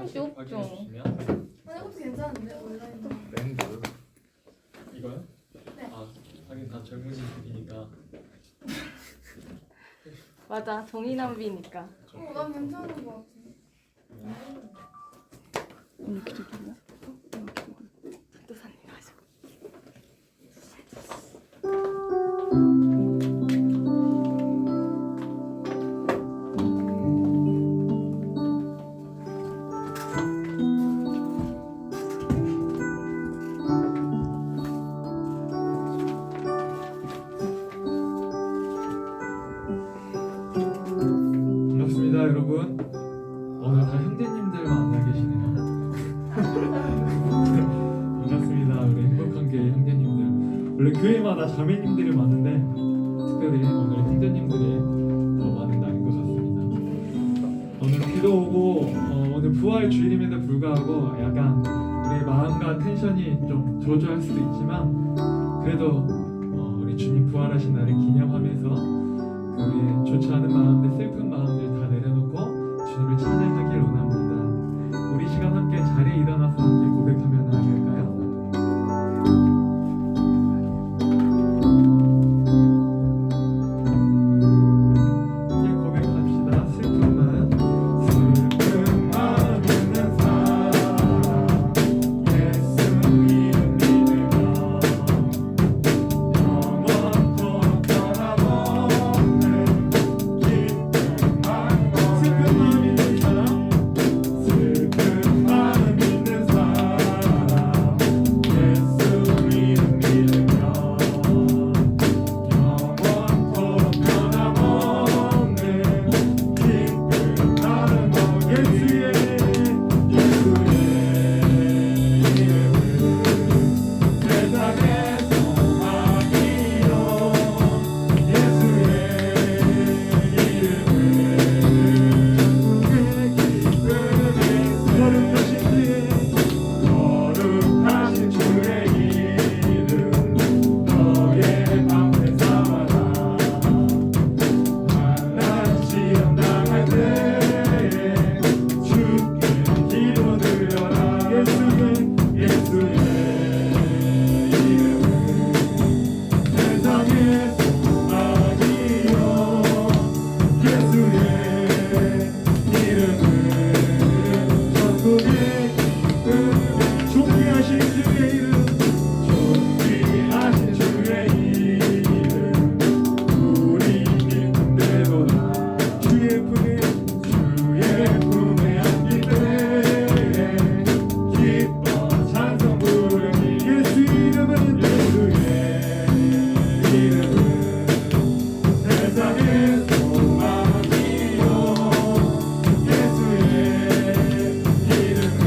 맛이 없죠. 확인해주시면 아니 이것도 괜찮은데 온라인도. 랜드. 이거요? 네. 아 하긴 다 젊은이들이니까. 맞아, 정의남비니까. 난 괜찮은 것 같아. 도사님 하셔. 반갑습니다 여러분. 오늘 다 형제님들 만나 계시네요. 반갑습니다 우리 행복한 교회 형제님들. 원래 교회마다 자매님들이 많은데 특별히 오늘 형제님들이 더 많은 날인 것 같습니다. 오늘 비도 오고 오늘 부활 주일임에도 불구하고 약간 우리 마음과 텐션이 좀 저조할 수도 있지만 그래도 우리 주님 부활하신 날을 기념하면서 우리의 좋지 않은 마음들, 슬픈 마음들 다 내려놓고 주님을 찬양하길 원합니다. 우리 시간 함께 자리에 일어나서 함께 고백하면 안 될까요? 함께 고백합시다. 슬픈 마음, 슬픈 마음 있는 사람 예수 이름 믿으며 영원토록 변함없는 기쁜 마음. 슬픈 마음 있는 사람, 슬픈 마음 있는 사람 예수 이름 믿으며 영원토록 변함없는 기쁜 마음. 예수의 이름은 세상의 소망이요 예수의 이름은 거룩하신 주의 이름 너의 방패 삼아라. 만난 시험 당할 때에 주께 기도드려라. 예수의 이름은 세상의 소망이요 예수의 이름은 천국의 기쁨. 존귀하신 주의 이름, 존귀하신 주의 이름 우리 기쁨되도다. 주의 품에 안길 때 기뻐 찬송 부르니 예수 이름은 세상의 소망이요 예수의 이름은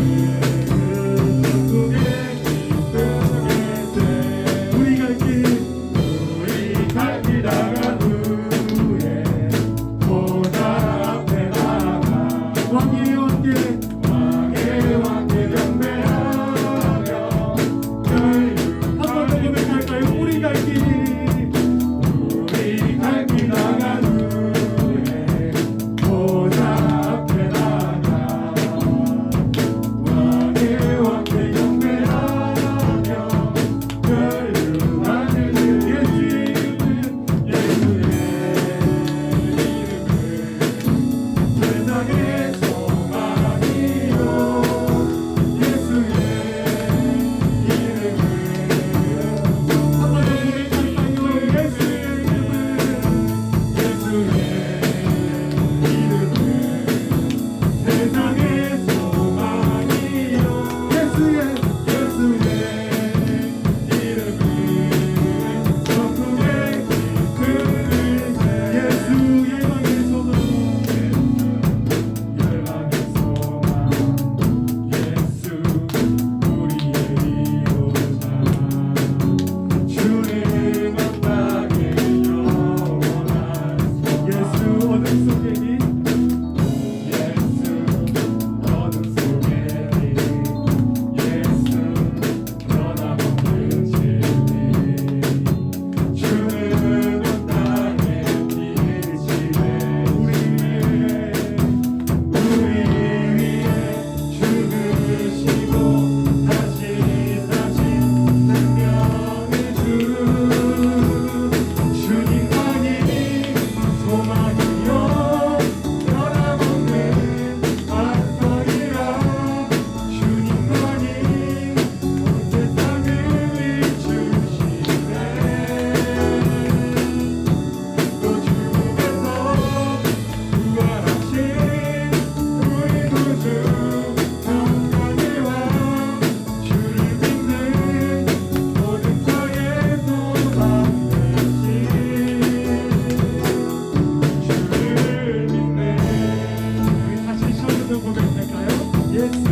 예수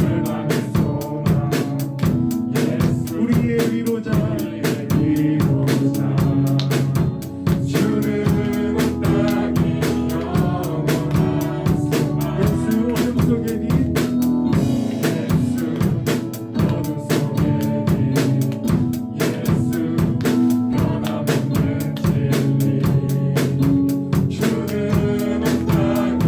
열방의 소망 예수 우리의 위로자 주는 온 땅이 영원한 소망 예수 어둠 속에 빛 예수 어둠 속에 빛 예수 변함없는 진리 주는 온 땅이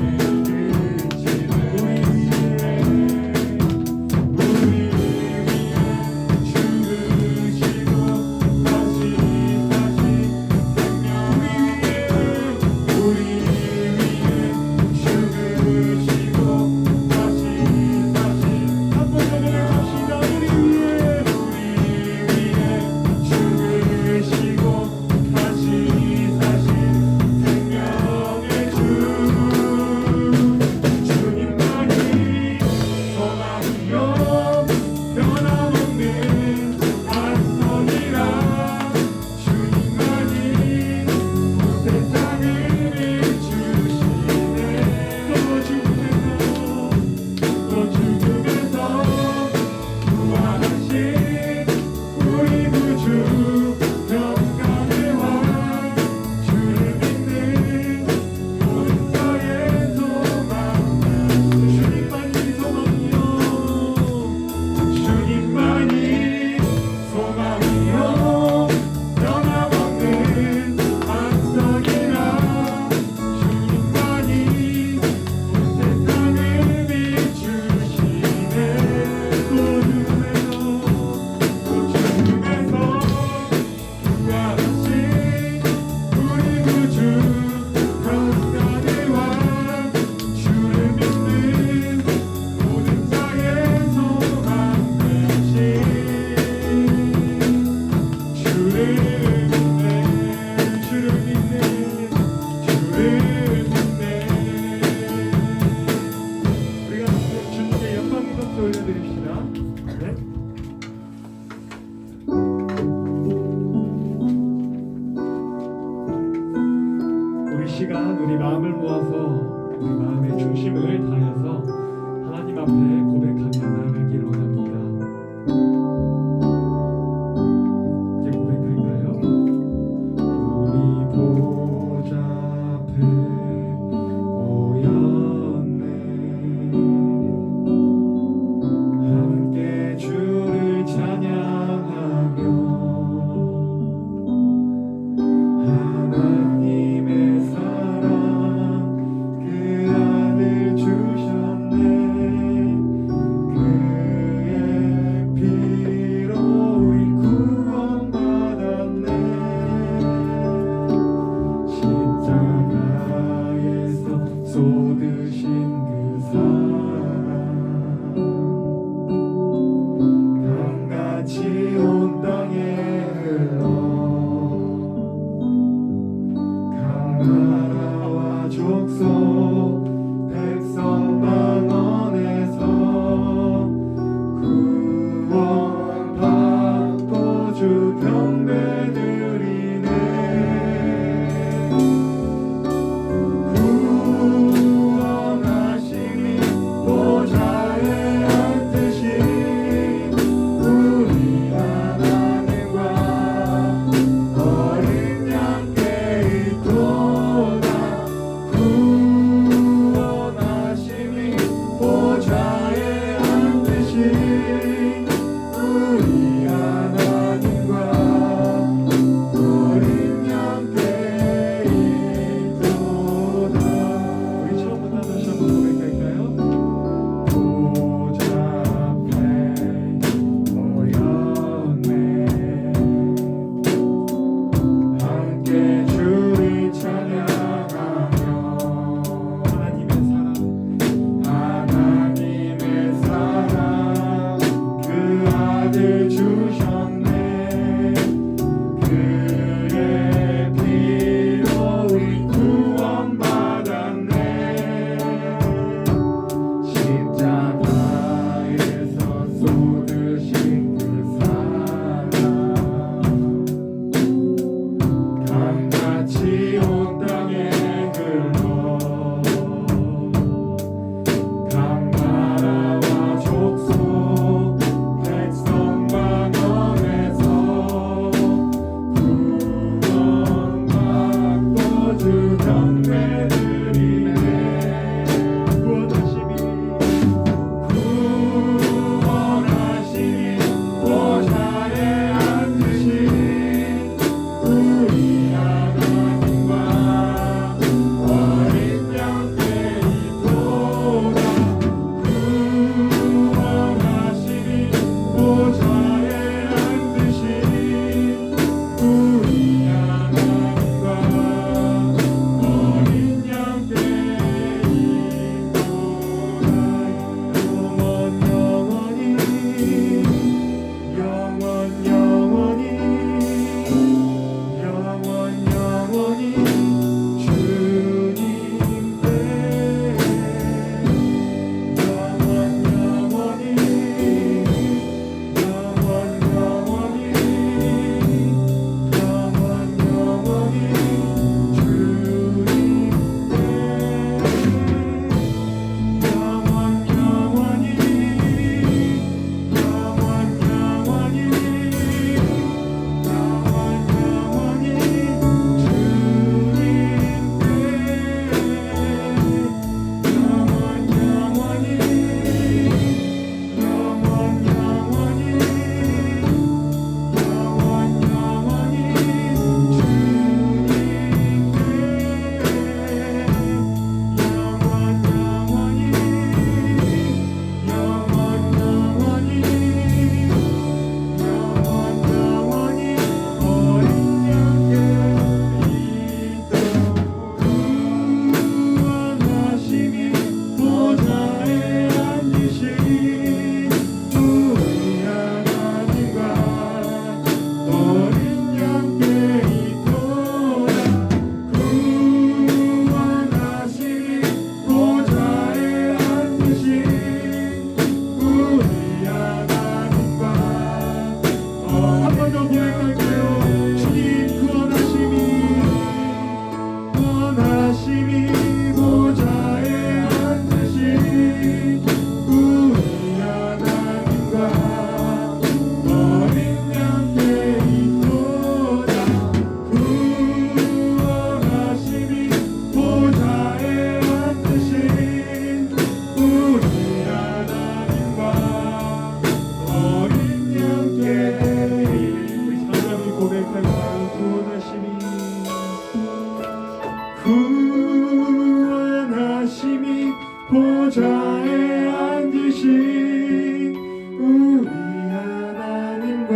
보좌에 앉으신 우리 하나님과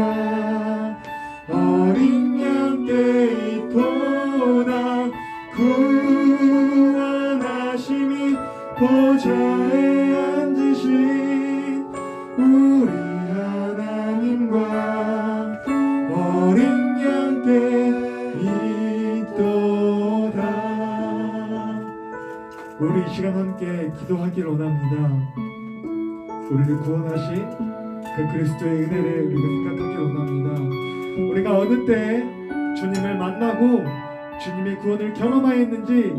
어린 양께 있도다 구원하심이 보좌에 앉으신 우리 하나님과 어린 양께 있도다. 우리 이 시간 함께 기도하길 원합니다. 우리를 구원하신 그 그리스도의 은혜를 우리가 생각하길 원합니다. 우리가 어느 때 주님을 만나고 주님의 구원을 경험하였는지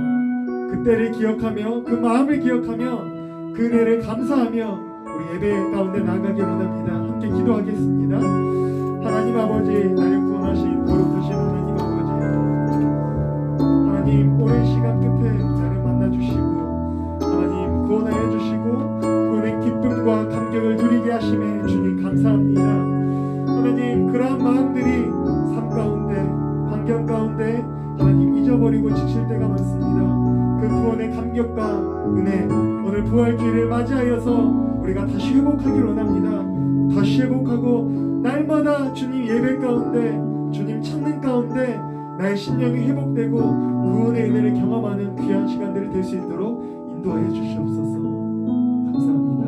그때를 기억하며 그 마음을 기억하며 그 은혜를 감사하며 우리 예배 가운데 나아가길 원합니다. 함께 기도하겠습니다. 하나님 아버지, 나를 구원하신 거룩하신 하나님 아버지, 하나님 오랜 시간 끝에 나를 만나주시고 하나님 구원하여 주시고 구원의 기쁨과 감격을 누리게 하심에 주님 감사합니다. 하나님 그러한 마음들이 삶 가운데 환경 가운데 하나님 잊어버리고 지칠 때가 많습니다. 그 구원의 감격과 은혜 오늘 부활주의를 맞이하여서 우리가 다시 회복하길 원합니다. 다시 회복하고 날마다 주님 예배 가운데 주님 찾는 가운데 나의 심령이 회복되고 구원의 은혜를 경험하는 귀한 시간들이 될 수 있도록 인도하여 주시옵소서. 감사합니다.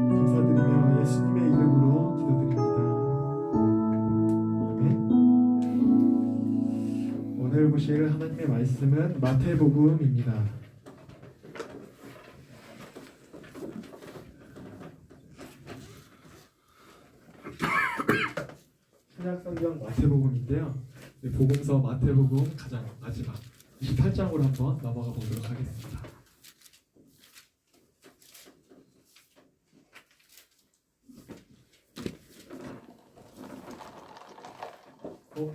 감사드리며 예수님의 이름으로 기도드립니다. 아멘. 오늘 보실 하나님의 말씀은 마태복음입니다. 신약성경 마태복음인데요. 복음서 마태복음 가장 마지막 28장으로 한번 넘어가 보도록 하겠습니다.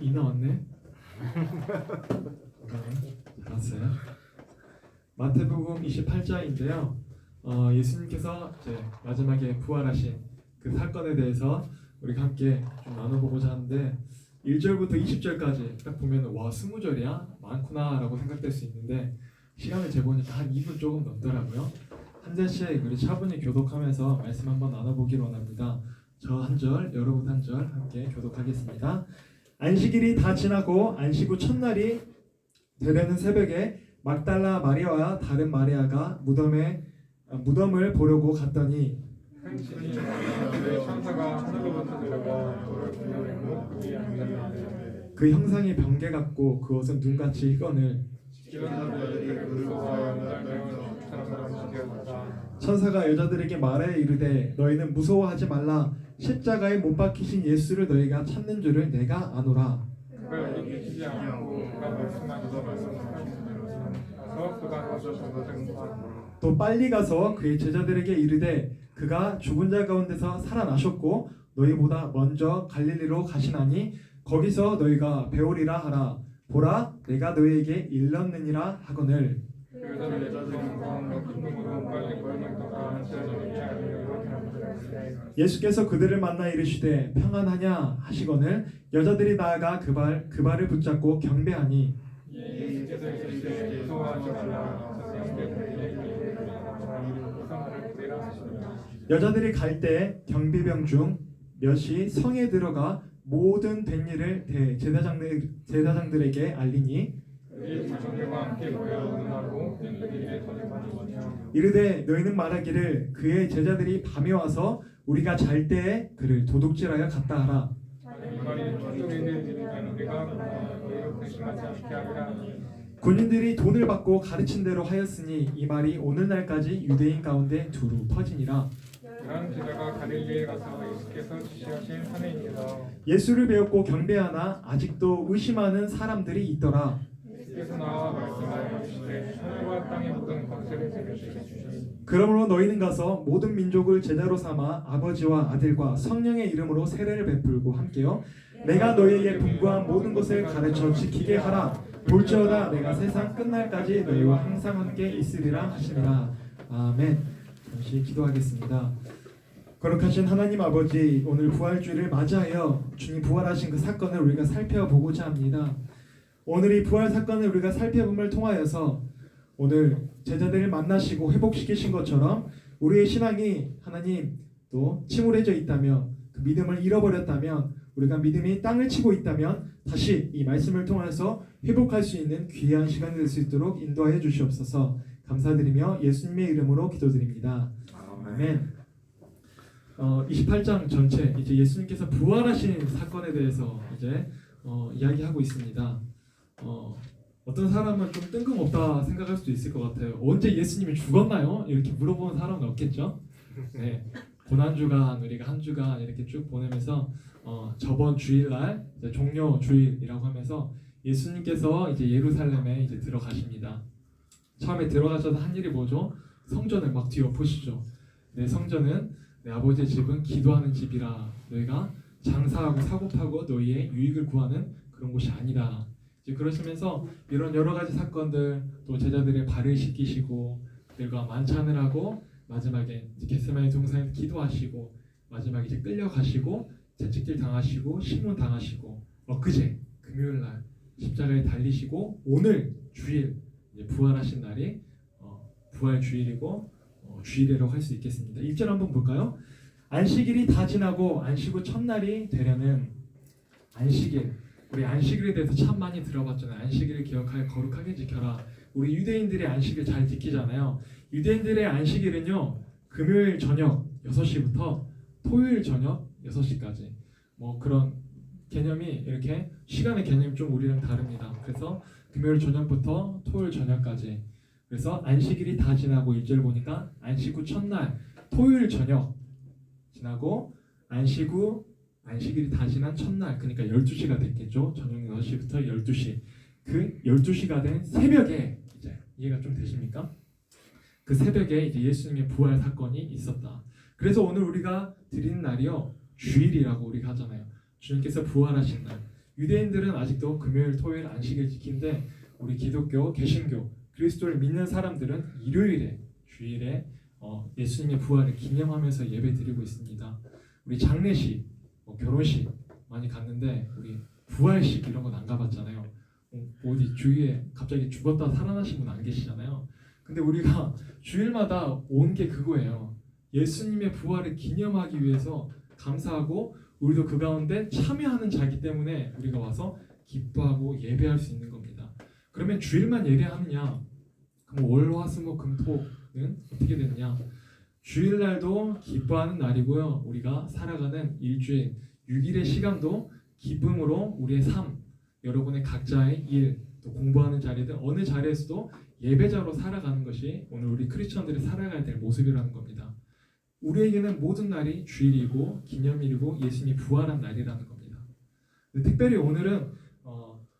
이 나왔네. 네, 잘았어요. 마태복음 28장인데요. 예수님께서 이제 마지막에 부활하신 그 사건에 대해서 우리가 함께 좀 나눠보고자 하는데 1절부터 20절까지 딱 보면 와 20절이야? 많구나 라고 생각될 수 있는데 시간을 재보니까 한 2분 조금 넘더라고요. 한 절씩 우리 차분히 교독하면서 말씀 한번 나눠보기로 원합니다. 저 한 절, 여러분 한 절 함께 교독하겠습니다. 안식일이 다 지나고 안식 후 첫날이 되려는 새벽에 막달라 마리아와 다른 마리아가 무덤을 보려고 갔더니 그 형상이 병개 같고 그 옷은 눈같이 희건을 천사가 여자들에게 말해 이르되 너희는 무서워하지 말라 십자가에 못 박히신 예수를 너희가 찾는 줄을 내가 아노라. 또 빨리 가서 그의 제자들에게 이르되 그가 죽은 자 가운데서 살아나셨고 너희보다 먼저 갈릴리로 가시나니 거기서 너희가 배우리라 하라. 보라 내가 너희에게 일렀느니라 하거늘. 예수께서 그들을 만나 이르시되 평안하냐 하시거늘 여자들이 나아가 그 발을 붙잡고 경배하니 여자들이 갈 때 경비병 중 몇이 성에 들어가 모든 된 일을 제사장들에게 알리니 이르되 너희는 말하기를 그의 제자들이 밤에 와서 우리가 잘 때에 그를 도둑질하여 갔다 하라. 군인들이 돈을 받고 가르친 대로 하였으니 이 말이 오늘날까지 유대인 가운데 두루 퍼지니라. 그런 제자가 갈릴리에 가서 예수께서 지시하신 산에입니다. 예수를 배웠고 경배하나 아직도 의심하는 사람들이 있더라. 예수께서 나와 말씀하시되 하늘과 땅의 모든 권세를 제게 주시니 그러므로 너희는 가서 모든 민족을 제자로 삼아 아버지와 아들과 성령의 이름으로 세례를 베풀고 함께요 내가 너희에게 분부한 모든 것을 가르쳐 지키게 하라. 볼지어다 내가 세상 끝날까지 너희와 항상 함께 있으리라 하시니라. 아멘. 잠시 기도하겠습니다. 거룩하신 하나님 아버지, 오늘 부활주의를 맞이하여 주님 부활하신 그 사건을 우리가 살펴보고자 합니다. 오늘 이 부활 사건을 우리가 살펴봄을 통하여서 오늘 제자들을 만나시고 회복시키신 것처럼 우리의 신앙이 하나님 또 침울해져 있다면 그 믿음을 잃어버렸다면 우리가 믿음이 땅을 치고 있다면 다시 이 말씀을 통해서 회복할 수 있는 귀한 시간이 될 수 있도록 인도하여 주시옵소서. 감사드리며 예수님의 이름으로 기도드립니다. 아멘. 28장 전체 이제 예수님께서 부활하신 사건에 대해서 이제 이야기하고 있습니다. 어떤 사람은 좀 뜬금없다 생각할 수도 있을 것 같아요. 언제 예수님이 죽었나요? 이렇게 물어보는 사람은 없겠죠? 네. 고난주간 우리가 한 주간 이렇게 쭉 보내면서 저번 주일날 이제 종료 주일이라고 하면서 예수님께서 이제 예루살렘에 이제 들어가십니다. 처음에 들어가셔서 한 일이 뭐죠? 성전을 막 뒤엎으시죠. 내 성전은 내 아버지의 집은 기도하는 집이라 너희가 장사하고 사고파고 너희의 유익을 구하는 그런 곳이 아니다. 이제 그러시면서 이런 여러 가지 사건들 또 제자들의 발을 씻기시고 그들과 만찬을 하고 마지막에 겟세마네 동산에서 기도하시고 마지막에 이제 끌려가시고 채찍질 당하시고 신문 당하시고 엊그제 금요일날 십자가에 달리시고 오늘 주일 이제 부활하신 날이 부활 주일이고 주일이라고 할 수 있겠습니다. 1절 한번 볼까요? 안식일이 다 지나고 안식 후 첫날이 되려는 안식일. 우리 안식일에 대해서 참 많이 들어봤잖아요. 안식일을 기억하여 거룩하게 지켜라. 우리 유대인들의 안식일 잘 지키잖아요. 유대인들의 안식일은요. 금요일 저녁 6시부터 토요일 저녁 6시까지 뭐 그런 개념이 이렇게 시간의 개념이 좀 우리랑 다릅니다. 그래서 금요일 저녁부터 토요일 저녁까지 그래서 안식일이 다 지나고 1절 보니까 안식 후 첫날 토요일 저녁 지나고 안식 후 안식일이 다 지난 첫날 그러니까 12시가 됐겠죠. 저녁 6시부터 12시 그 12시가 된 새벽에 이제 이해가 좀 되십니까? 그 새벽에 이제 예수님의 부활 사건이 있었다. 그래서 오늘 우리가 드리는 날이요 주일이라고 우리가 하잖아요. 주님께서 부활하신 날. 유대인들은 아직도 금요일 토요일 안식일 지키는데 우리 기독교 개신교 그리스도를 믿는 사람들은 일요일에 주일에 예수님의 부활을 기념하면서 예배 드리고 있습니다. 우리 장례식, 결혼식 많이 갔는데 우리 부활식 이런 건 안 가봤잖아요. 어디 주위에 갑자기 죽었다 살아나신 분 안 계시잖아요. 근데 우리가 주일마다 온 게 그거예요. 예수님의 부활을 기념하기 위해서 감사하고 우리도 그 가운데 참여하는 자이기 때문에 우리가 와서 기뻐하고 예배할 수 있는 겁니다. 그러면 주일만 예배하느냐? 그럼 월, 화, 수, 목, 금, 토는 어떻게 되느냐? 주일날도 기뻐하는 날이고요. 우리가 살아가는 일주일 6일의 시간도 기쁨으로 우리의 삶, 여러분의 각자의 일, 또 공부하는 자리든 어느 자리에서도 예배자로 살아가는 것이 오늘 우리 크리스천들이 살아가야 될 모습이라는 겁니다. 우리에게는 모든 날이 주일이고 기념일이고 예수님이 부활한 날이라는 겁니다. 특별히 오늘은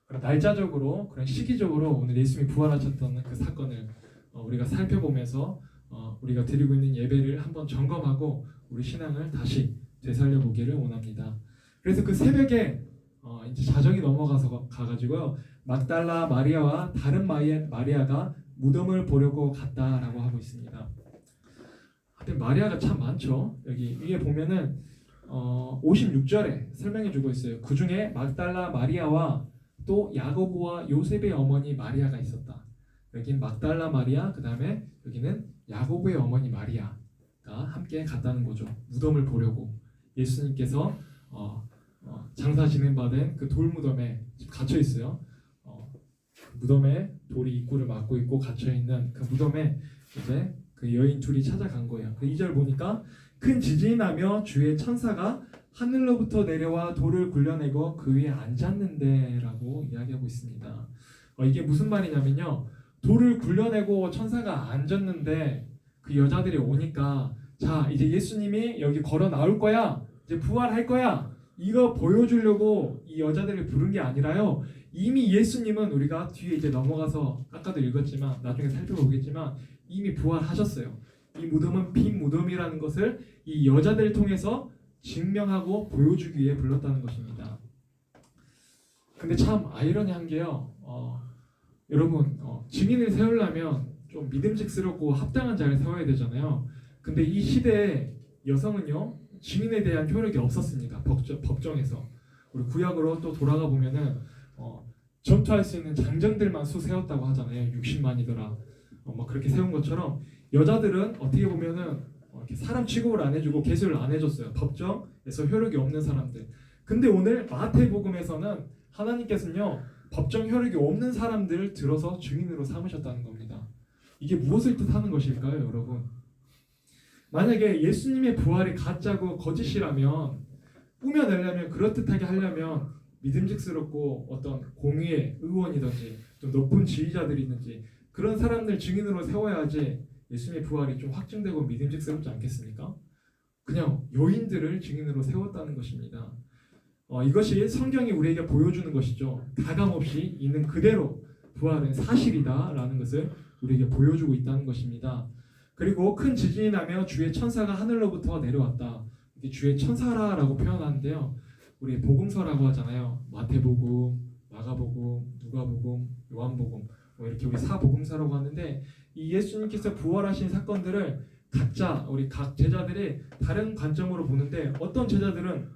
그런 날짜적으로 그런 시기적으로 오늘 예수님이 부활하셨던 그 사건을 우리가 살펴보면서 우리가 드리고 있는 예배를 한번 점검하고 우리 신앙을 다시 되살려 보기를 원합니다. 그래서 그 새벽에 이제 자정이 넘어가서 가가지고요 막달라 마리아와 다른 마리아가 무덤을 보려고 갔다라고 하고 있습니다. 하여튼 마리아가 참 많죠. 여기 위에 보면은 56절에 설명해주고 있어요. 그 중에 막달라 마리아와 또 야고보와 요셉의 어머니 마리아가 있었다. 여긴 막달라 마리아, 그 다음에 여기는 야고보의 어머니 마리아가 함께 갔다는 거죠. 무덤을 보려고. 예수님께서 장사 진행받은 그 돌무덤에 갇혀 있어요. 무덤에 돌이 입구를 막고 있고 갇혀 있는 그 무덤에 이제 그 여인 둘이 찾아간 거예요. 그 2절 보니까 큰 지진이 나며 주의 천사가 하늘로부터 내려와 돌을 굴려내고 그 위에 앉았는데라고 이야기하고 있습니다. 이게 무슨 말이냐면요. 돌을 굴려내고 천사가 앉았는데 그 여자들이 오니까 자 이제 예수님이 여기 걸어 나올 거야. 이제 부활할 거야. 이거 보여주려고 이 여자들을 부른 게 아니라요. 이미 예수님은 우리가 뒤에 이제 넘어가서 아까도 읽었지만 나중에 살펴보겠지만 이미 부활하셨어요. 이 무덤은 빈 무덤이라는 것을 이 여자들을 통해서 증명하고 보여주기 위해 불렀다는 것입니다. 근데 참 아이러니한 게요. 여러분 증인을 세우려면 좀 믿음직스럽고 합당한 자를 세워야 되잖아요. 근데 이 시대에 여성은요 증인에 대한 효력이 없었습니다. 법정에서 우리 구약으로 또 돌아가 보면은 전투할 수 있는 장정들만 수 세웠다고 하잖아요. 60만이더라. 막 그렇게 세운 것처럼 여자들은 어떻게 보면은 이렇게 사람 취급을 안 해주고 계수를 안 해줬어요. 법정에서 효력이 없는 사람들. 근데 오늘 마태복음에서는 하나님께서는요 법정 효력이 없는 사람들을 들어서 증인으로 삼으셨다는 겁니다. 이게 무엇을 뜻하는 것일까요, 여러분? 만약에 예수님의 부활이 가짜고 거짓이라면 꾸며내려면 그럴듯하게 하려면 믿음직스럽고 어떤 공의의 의원이든지 좀 높은 지휘자들이 있는지 그런 사람들 증인으로 세워야지 예수님의 부활이 좀 확증되고 믿음직스럽지 않겠습니까? 그냥 여인들을 증인으로 세웠다는 것입니다. 이것이 성경이 우리에게 보여주는 것이죠. 가감없이 있는 그대로 부활은 사실이다라는 것을 우리에게 보여주고 있다는 것입니다. 그리고 큰 지진이 나며 주의 천사가 하늘로부터 내려왔다. 이게 주의 천사라고 표현하는데요. 우리 복음서라고 하잖아요. 마태복음, 마가복음, 누가복음, 요한복음 이렇게 우리 사복음서라고 하는데 이 예수님께서 부활하신 사건들을 우리 각 제자들이 다른 관점으로 보는데 어떤 제자들은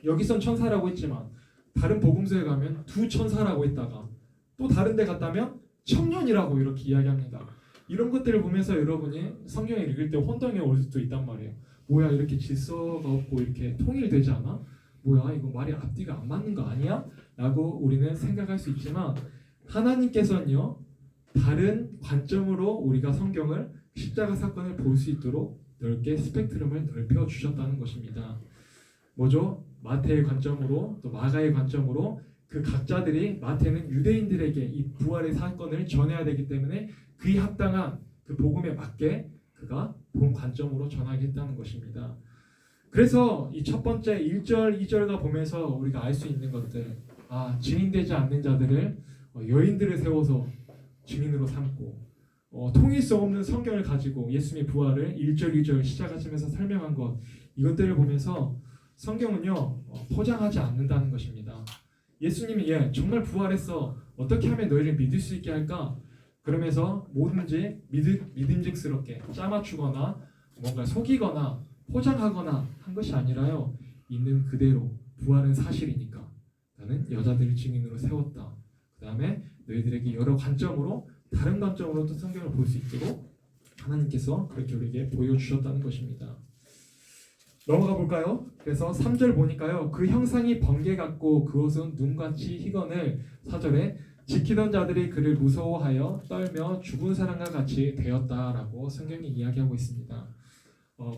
여기선 천사라고 했지만 다른 복음서에 가면 두 천사라고 했다가 또 다른 데 갔다면 청년이라고 이렇게 이야기합니다. 이런 것들을 보면서 여러분이 성경을 읽을 때 혼동이 올 수도 있단 말이에요. 뭐야 이렇게 질서가 없고 이렇게 통일되지 않아? 뭐야 이거 말이 앞뒤가 안 맞는 거 아니야? 라고 우리는 생각할 수 있지만 하나님께서는요 다른 관점으로 우리가 성경을 십자가 사건을 볼 수 있도록 넓게 스펙트럼을 넓혀 주셨다는 것입니다. 뭐죠? 마태의 관점으로 또 마가의 관점으로 그 각자들이 마태는 유대인들에게 이 부활의 사건을 전해야 되기 때문에 그에 합당한 그 복음에 맞게 그가 본 관점으로 전하게 했다는 것입니다. 그래서 이 첫 번째 1절, 2절과 보면서 우리가 알 수 있는 것들 증인되지 않는 자들을 여인들을 세워서 증인으로 삼고 통일성 없는 성경을 가지고 예수님의 부활을 1절, 2절 시작하시면서 설명한 것 이것들을 보면서 성경은요 포장하지 않는다는 것입니다. 예수님이 정말 부활했어 어떻게 하면 너희를 믿을 수 있게 할까? 그러면서 뭐든지 믿음직스럽게 짜맞추거나 뭔가 속이거나 포장하거나 한 것이 아니라요 있는 그대로 부활은 사실이니까 나는 여자들을 증인으로 세웠다. 그 다음에 너희들에게 여러 관점으로 다른 관점으로 또 성경을 볼 수 있도록 하나님께서 그렇게 우리에게 보여주셨다는 것입니다. 넘어가 볼까요? 그래서 3절 보니까요 그 형상이 번개 같고 그 옷은 눈같이 희건을 4절에 지키던 자들이 그를 무서워하여 떨며 죽은 사람과 같이 되었다라고 성경이 이야기하고 있습니다.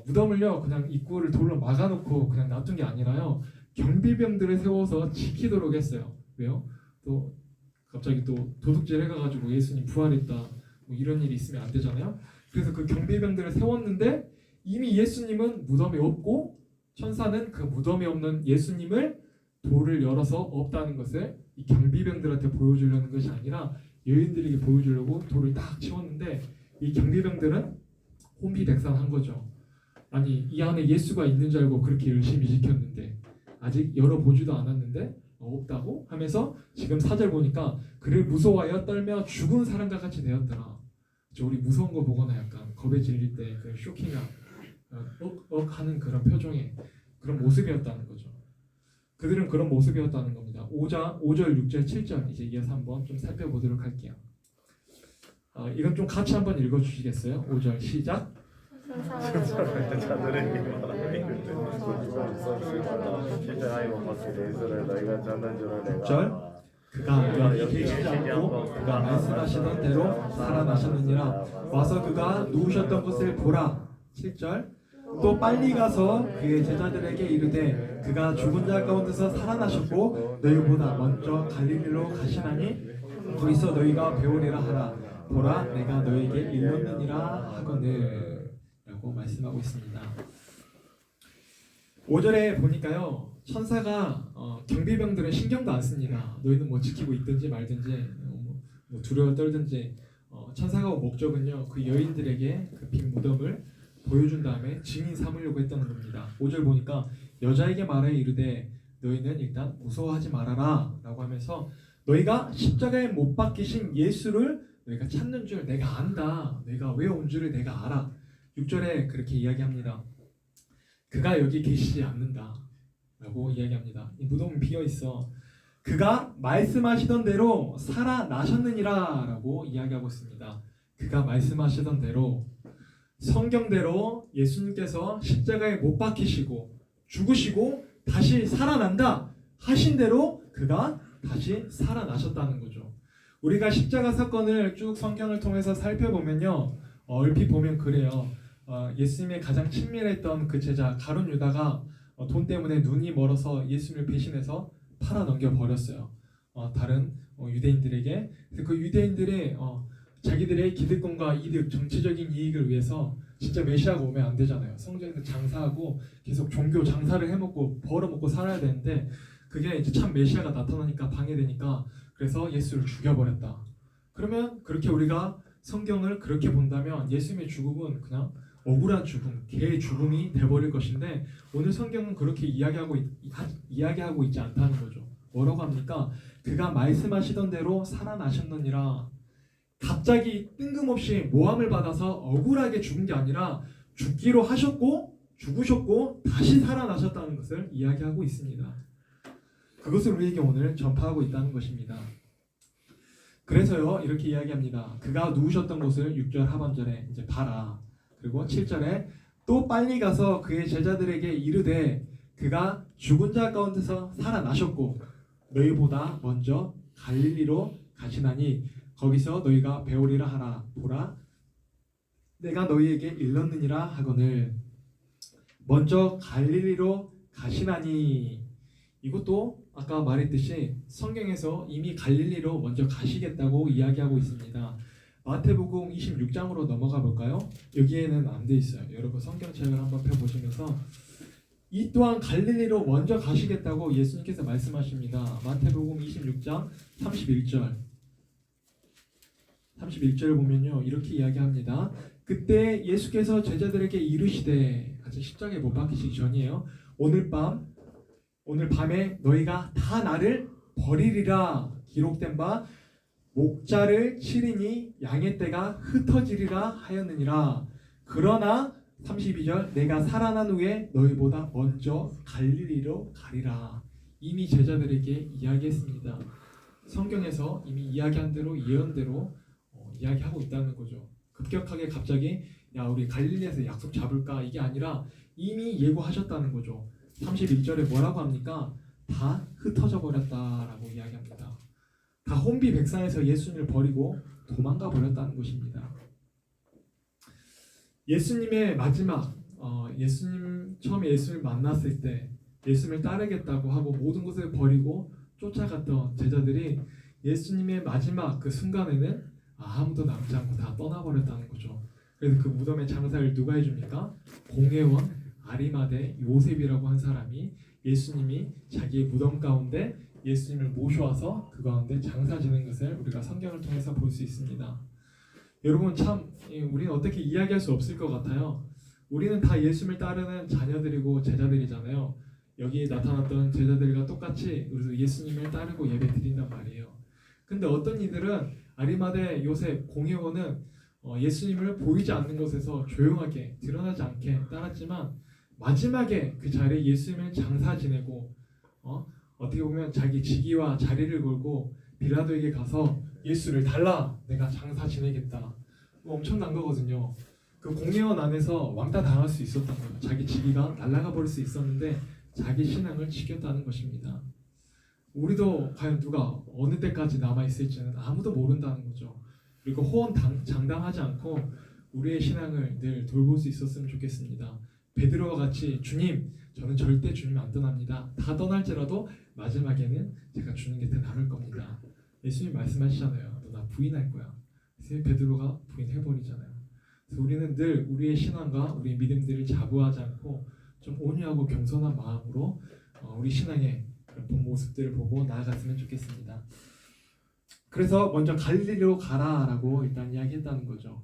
무덤을요 그냥 입구를 돌로 막아놓고 그냥 놔둔 게 아니라요 경비병들을 세워서 지키도록 했어요. 왜요? 또 갑자기 또 도둑질 해가지고 예수님 부활했다 뭐 이런 일이 있으면 안 되잖아요. 그래서 그 경비병들을 세웠는데 이미 예수님은 무덤에 없고 천사는 그 무덤에 없는 예수님을 돌을 열어서 없다는 것을 이 경비병들한테 보여주려는 것이 아니라 여인들에게 보여주려고 돌을 딱 치웠는데 이 경비병들은 혼비백산한 거죠. 아니 이 안에 예수가 있는 줄 알고 그렇게 열심히 지켰는데 아직 열어보지도 않았는데 없다고 하면서 지금 4절 보니까 그를 무서워하여 떨며 죽은 사람과 같이 되었더라. 우리 무서운 거 보거나 약간 겁에 질릴 때 그 쇼킹한 하는 그런 표정의 그런 모습이었다는 거죠. 그들은 그런 모습이었다는 겁니다. 5절, 6절, 7절 이제 이어서 한번 좀 살펴보도록 할게요. 이건 좀 같이 한번 읽어주시겠어요? 5절 시작. 그가 여기 계시지 않고 그가 말씀하시던 대로 살아나셨느니라. 와서 그가 누우셨던 것을 보라. 7절 또 빨리 가서 그의 제자들에게 이르되 그가 죽은 자 가운데서 살아나셨고 너희보다 먼저 갈릴리로 가시나니 거기서 너희가 배우리라 하라. 보라 내가 너희에게 일렀느니라 하거늘 라고 말씀하고 있습니다. 5절에 보니까요 천사가 경비병들은 신경도 안 씁니다. 너희는 뭐 지키고 있든지 말든지 뭐 두려워 떨든지 천사가 온 목적은요 그 여인들에게 그 빈 무덤을 보여준 다음에 증인 삼으려고 했다는 겁니다. 5절 보니까 여자에게 말하여 이르되 너희는 일단 무서워하지 말아라 라고 하면서 너희가 십자가에 못 박히신 예수를 너희가 찾는 줄 내가 안다. 너희가 왜 온 줄을 내가 알아. 6절에 그렇게 이야기합니다. 그가 여기 계시지 않는다 라고 이야기합니다. 이 무덤은 비어있어. 그가 말씀하시던 대로 살아나셨느니라 라고 이야기하고 있습니다. 그가 말씀하시던 대로 성경대로 예수님께서 십자가에 못 박히시고 죽으시고 다시 살아난다 하신 대로 그가 다시 살아나셨다는 거죠. 우리가 십자가 사건을 쭉 성경을 통해서 살펴보면요, 얼핏 보면 그래요. 예수님의 가장 친밀했던 그 제자 가룟 유다가 돈 때문에 눈이 멀어서 예수님을 배신해서 팔아 넘겨 버렸어요. 다른 유대인들에게. 그 유대인들이 자기들의 기득권과 이득, 정치적인 이익을 위해서 진짜 메시아가 오면 안 되잖아요. 성전에서 장사하고 계속 종교 장사를 해먹고 벌어먹고 살아야 되는데 그게 이제 참 메시아가 나타나니까 방해되니까 그래서 예수를 죽여버렸다. 그러면 그렇게 우리가 성경을 그렇게 본다면 예수님의 죽음은 그냥 억울한 죽음, 개의 죽음이 돼버릴 것인데 오늘 성경은 그렇게 이야기하고 있지 않다는 거죠. 뭐라고 합니까? 그가 말씀하시던 대로 살아나셨느니라. 갑자기 뜬금없이 모함을 받아서 억울하게 죽은 게 아니라 죽기로 하셨고 죽으셨고 다시 살아나셨다는 것을 이야기하고 있습니다. 그것을 우리에게 오늘 전파하고 있다는 것입니다. 그래서요 이렇게 이야기합니다. 그가 누우셨던 곳을 6절 하반절에 이제 봐라. 그리고 7절에 또 빨리 가서 그의 제자들에게 이르되 그가 죽은 자 가운데서 살아나셨고 너희보다 먼저 갈릴리로 가시나니 거기서 너희가 배우리라 하라. 보라 내가 너희에게 일렀느니라 하거늘. 먼저 갈릴리로 가시나니, 이것도 아까 말했듯이 성경에서 이미 갈릴리로 먼저 가시겠다고 이야기하고 있습니다. 마태복음 26장으로 넘어가 볼까요? 여기에는 안 돼 있어요. 여러분 성경책을 한번 펴보시면서 이 또한 갈릴리로 먼저 가시겠다고 예수님께서 말씀하십니다. 마태복음 26장 31절을 보면요 이렇게 이야기합니다. 그때 예수께서 제자들에게 이르시되, 아직 십자가에 못 박히시기 전이에요. 오늘 밤에 너희가 다 나를 버리리라. 기록된 바 목자를 치리니 양의 떼가 흩어지리라 하였느니라. 그러나 32절 내가 살아난 후에 너희보다 먼저 갈릴리로 가리라. 이미 제자들에게 이야기했습니다. 성경에서 이미 이야기한 대로 예언대로 이야기하고 있다는 거죠. 급격하게 갑자기 야 우리 갈릴리에서 약속 잡을까 이게 아니라 이미 예고하셨다는 거죠. 31절에 뭐라고 합니까? 다 흩어져 버렸다라고 이야기합니다. 다 혼비백산에서 예수님을 버리고 도망가 버렸다는 것입니다. 예수님의 마지막 처음에 예수님을 만났을 때 예수님을 따르겠다고 하고 모든 것을 버리고 쫓아갔던 제자들이 예수님의 마지막 그 순간에는 아무도 남지 않고 다 떠나버렸다는 거죠. 그래서 그 무덤의 장사를 누가 해줍니까? 공회원 아리마대 요셉이라고 한 사람이 예수님이 자기의 무덤 가운데 예수님을 모셔와서 그 가운데 장사 지는 것을 우리가 성경을 통해서 볼 수 있습니다. 여러분 참 우리는 어떻게 이야기할 수 없을 것 같아요. 우리는 다 예수님을 따르는 자녀들이고 제자들이잖아요. 여기에 나타났던 제자들과 똑같이 우리도 예수님을 따르고 예배 드린단 말이에요. 근데 어떤 이들은 아리마대 요셉 공회원은 예수님을 보이지 않는 곳에서 조용하게 드러나지 않게 따랐지만 마지막에 그 자리에 예수님을 장사 지내고 어떻게 보면 자기 직위와 자리를 걸고 빌라도에게 가서 예수를 달라 내가 장사 지내겠다. 엄청난 거거든요. 그 공회원 안에서 왕따 당할 수 있었던 거예요. 자기 직위가 날아가 버릴 수 있었는데 자기 신앙을 지켰다는 것입니다. 우리도 과연 누가 어느 때까지 남아있을지는 아무도 모른다는 거죠. 그리고 호언장담하지 않고 우리의 신앙을 늘 돌볼 수 있었으면 좋겠습니다. 베드로와 같이 주님 저는 절대 주님 안 떠납니다. 다 떠날지라도 마지막에는 제가 주님 곁에 남을 겁니다. 예수님 말씀하시잖아요. 너 나 부인할 거야. 그래서 베드로가 부인해버리잖아요. 그래서 우리는 늘 우리의 신앙과 우리의 믿음들을 자부하지 않고 좀 온유하고 겸손한 마음으로 우리 신앙의 그런 본 모습들을 보고 나아갔으면 좋겠습니다. 그래서 먼저 갈릴리로 가라라고 일단 이야기했다는 거죠.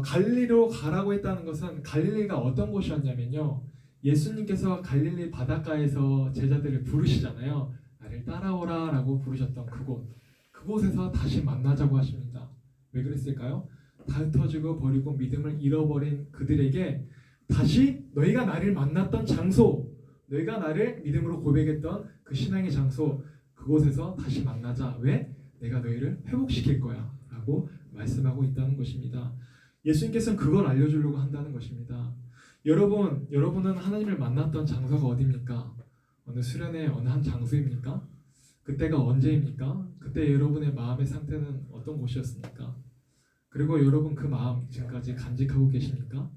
갈릴리로 가라고 했다는 것은 갈릴리가 어떤 곳이었냐면요. 예수님께서 갈릴리 바닷가에서 제자들을 부르시잖아요. 나를 따라오라 라고 부르셨던 그곳에서 다시 만나자고 하십니다. 왜 그랬을까요? 다 흩어지고 버리고 믿음을 잃어버린 그들에게 다시 너희가 나를 만났던 장소, 너희가 나를 믿음으로 고백했던 그 신앙의 장소, 그곳에서 다시 만나자. 왜? 내가 너희를 회복시킬 거야 라고 말씀하고 있다는 것입니다. 예수님께서는 그걸 알려주려고 한다는 것입니다. 여러분은 하나님을 만났던 장소가 어디입니까? 어느 수련회 어느 한 장소입니까? 그때가 언제입니까? 그때 여러분의 마음의 상태는 어떤 곳이었습니까? 그리고 여러분 그 마음 지금까지 간직하고 계십니까?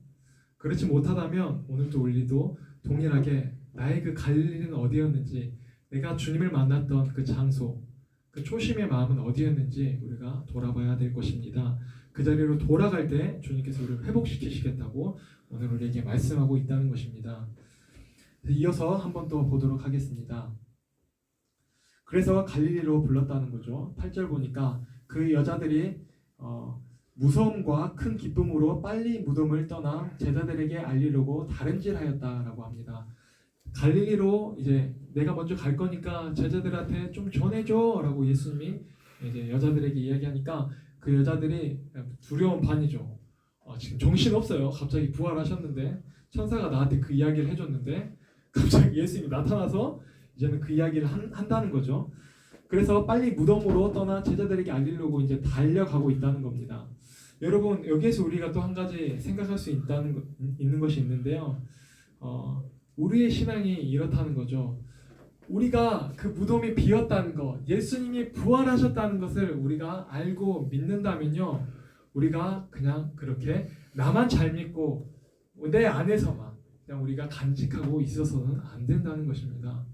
그렇지 못하다면 오늘도 우리도 동일하게 나의 그 갈릴리는 어디였는지, 내가 주님을 만났던 그 장소, 그 초심의 마음은 어디였는지 우리가 돌아봐야 될 것입니다. 그 자리로 돌아갈 때 주님께서 우리를 회복시키시겠다고 오늘 우리에게 말씀하고 있다는 것입니다. 이어서 한 번 더 보도록 하겠습니다. 그래서 갈릴리로 불렀다는 거죠. 8절 보니까 그 여자들이 무서움과 큰 기쁨으로 빨리 무덤을 떠나 제자들에게 알리려고 다름질하였다라고 합니다. 갈릴리로 이제 내가 먼저 갈 거니까 제자들한테 좀 전해줘라고 예수님이 이제 여자들에게 이야기하니까 그 여자들이 두려운 반이죠. 지금 정신 없어요. 갑자기 부활하셨는데 천사가 나한테 그 이야기를 해줬는데 갑자기 예수님이 나타나서 이제는 그 이야기를 한다는 거죠. 그래서 빨리 무덤으로 떠나 제자들에게 알리려고 이제 달려가고 있다는 겁니다. 여러분 여기에서 우리가 또 한 가지 생각할 수 있는 것이 있는데요. 우리의 신앙이 이렇다는 거죠. 우리가 그 무덤이 비었다는 것, 예수님이 부활하셨다는 것을 우리가 알고 믿는다면요, 우리가 그냥 그렇게 나만 잘 믿고 내 안에서만 그냥 우리가 간직하고 있어서는 안 된다는 것입니다.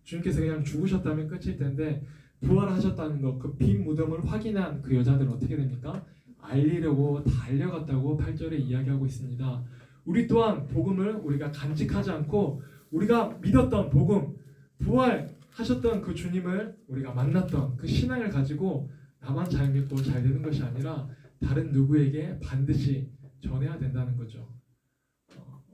주님께서 그냥 죽으셨다면 끝일 텐데 부활하셨다는 것, 그 빈 무덤을 확인한 그 여자들은 어떻게 됩니까? 알리려고 달려갔다고 8절에 이야기하고 있습니다. 우리 또한 복음을 우리가 간직하지 않고 우리가 믿었던 복음, 부활하셨던 그 주님을 우리가 만났던 그 신앙을 가지고 나만 잘 믿고 잘 되는 것이 아니라 다른 누구에게 반드시 전해야 된다는 거죠.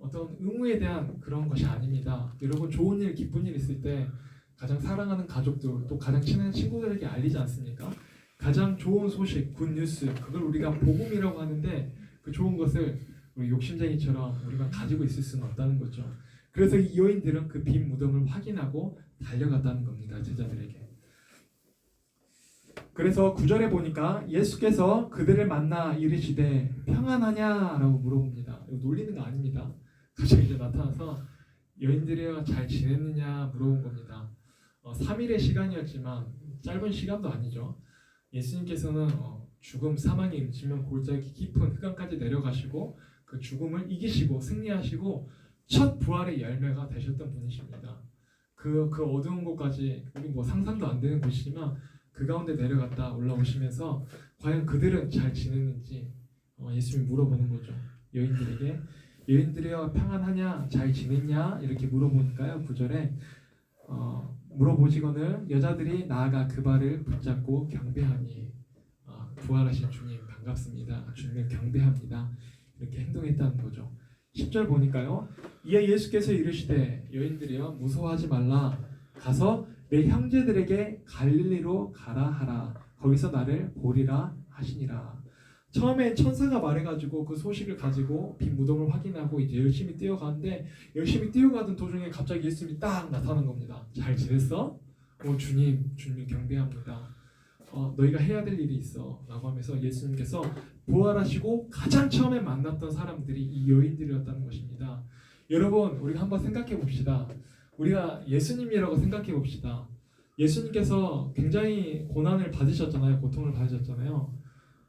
어떤 의무에 대한 그런 것이 아닙니다. 여러분 좋은 일, 기쁜 일 있을 때 가장 사랑하는 가족들, 또 가장 친한 친구들에게 알리지 않습니까? 가장 좋은 소식, 굿뉴스, 그걸 우리가 복음이라고 하는데 그 좋은 것을 우리 욕심쟁이처럼 우리만 가지고 있을 수는 없다는 거죠. 그래서 이 여인들은 그 빈 무덤을 확인하고 달려갔다는 겁니다. 제자들에게. 그래서 9절에 보니까 예수께서 그들을 만나 이르시되 평안하냐라고 물어봅니다. 이거 놀리는 거 아닙니다. 갑자기 이제 나타나서 여인들이여 잘 지냈느냐 물어본 겁니다. 3일의 시간이었지만 짧은 시간도 아니죠. 예수님께서는 죽음, 사망의 임지면 골짜기 깊은 흑암까지 내려가시고 그 죽음을 이기시고 승리하시고 첫 부활의 열매가 되셨던 분이십니다. 그 어두운 곳까지 우리 뭐 상상도 안 되는 곳이지만 그 가운데 내려갔다 올라오시면서 과연 그들은 잘 지냈는지 예수님이 물어보는 거죠. 여인들에게 여인들이여 평안하냐 잘 지냈냐 이렇게 물어보니까요. 9절에 물어보시거늘 여자들이 나아가 그 발을 붙잡고 경배하니 부활하신 주님 반갑습니다. 주님을 경배합니다. 이렇게 행동했다는 거죠. 10절 보니까요. 이에 예수께서 이르시되 여인들이여 무서워하지 말라 가서 내 형제들에게 갈릴리로 가라 하라 거기서 나를 보리라 하시니라. 처음에 천사가 말해가지고 그 소식을 가지고 빈 무덤을 확인하고 이제 열심히 뛰어가는데 열심히 뛰어가던 도중에 갑자기 예수님이 딱 나타난 겁니다. 잘 지냈어? 주님 경배합니다. 너희가 해야 될 일이 있어 라고 하면서 예수님께서 부활하시고 가장 처음에 만났던 사람들이 이 여인들이었다는 것입니다. 여러분 우리가 한번 생각해 봅시다. 우리가 예수님이라고 생각해 봅시다. 예수님께서 굉장히 고난을 받으셨잖아요. 고통을 받으셨잖아요.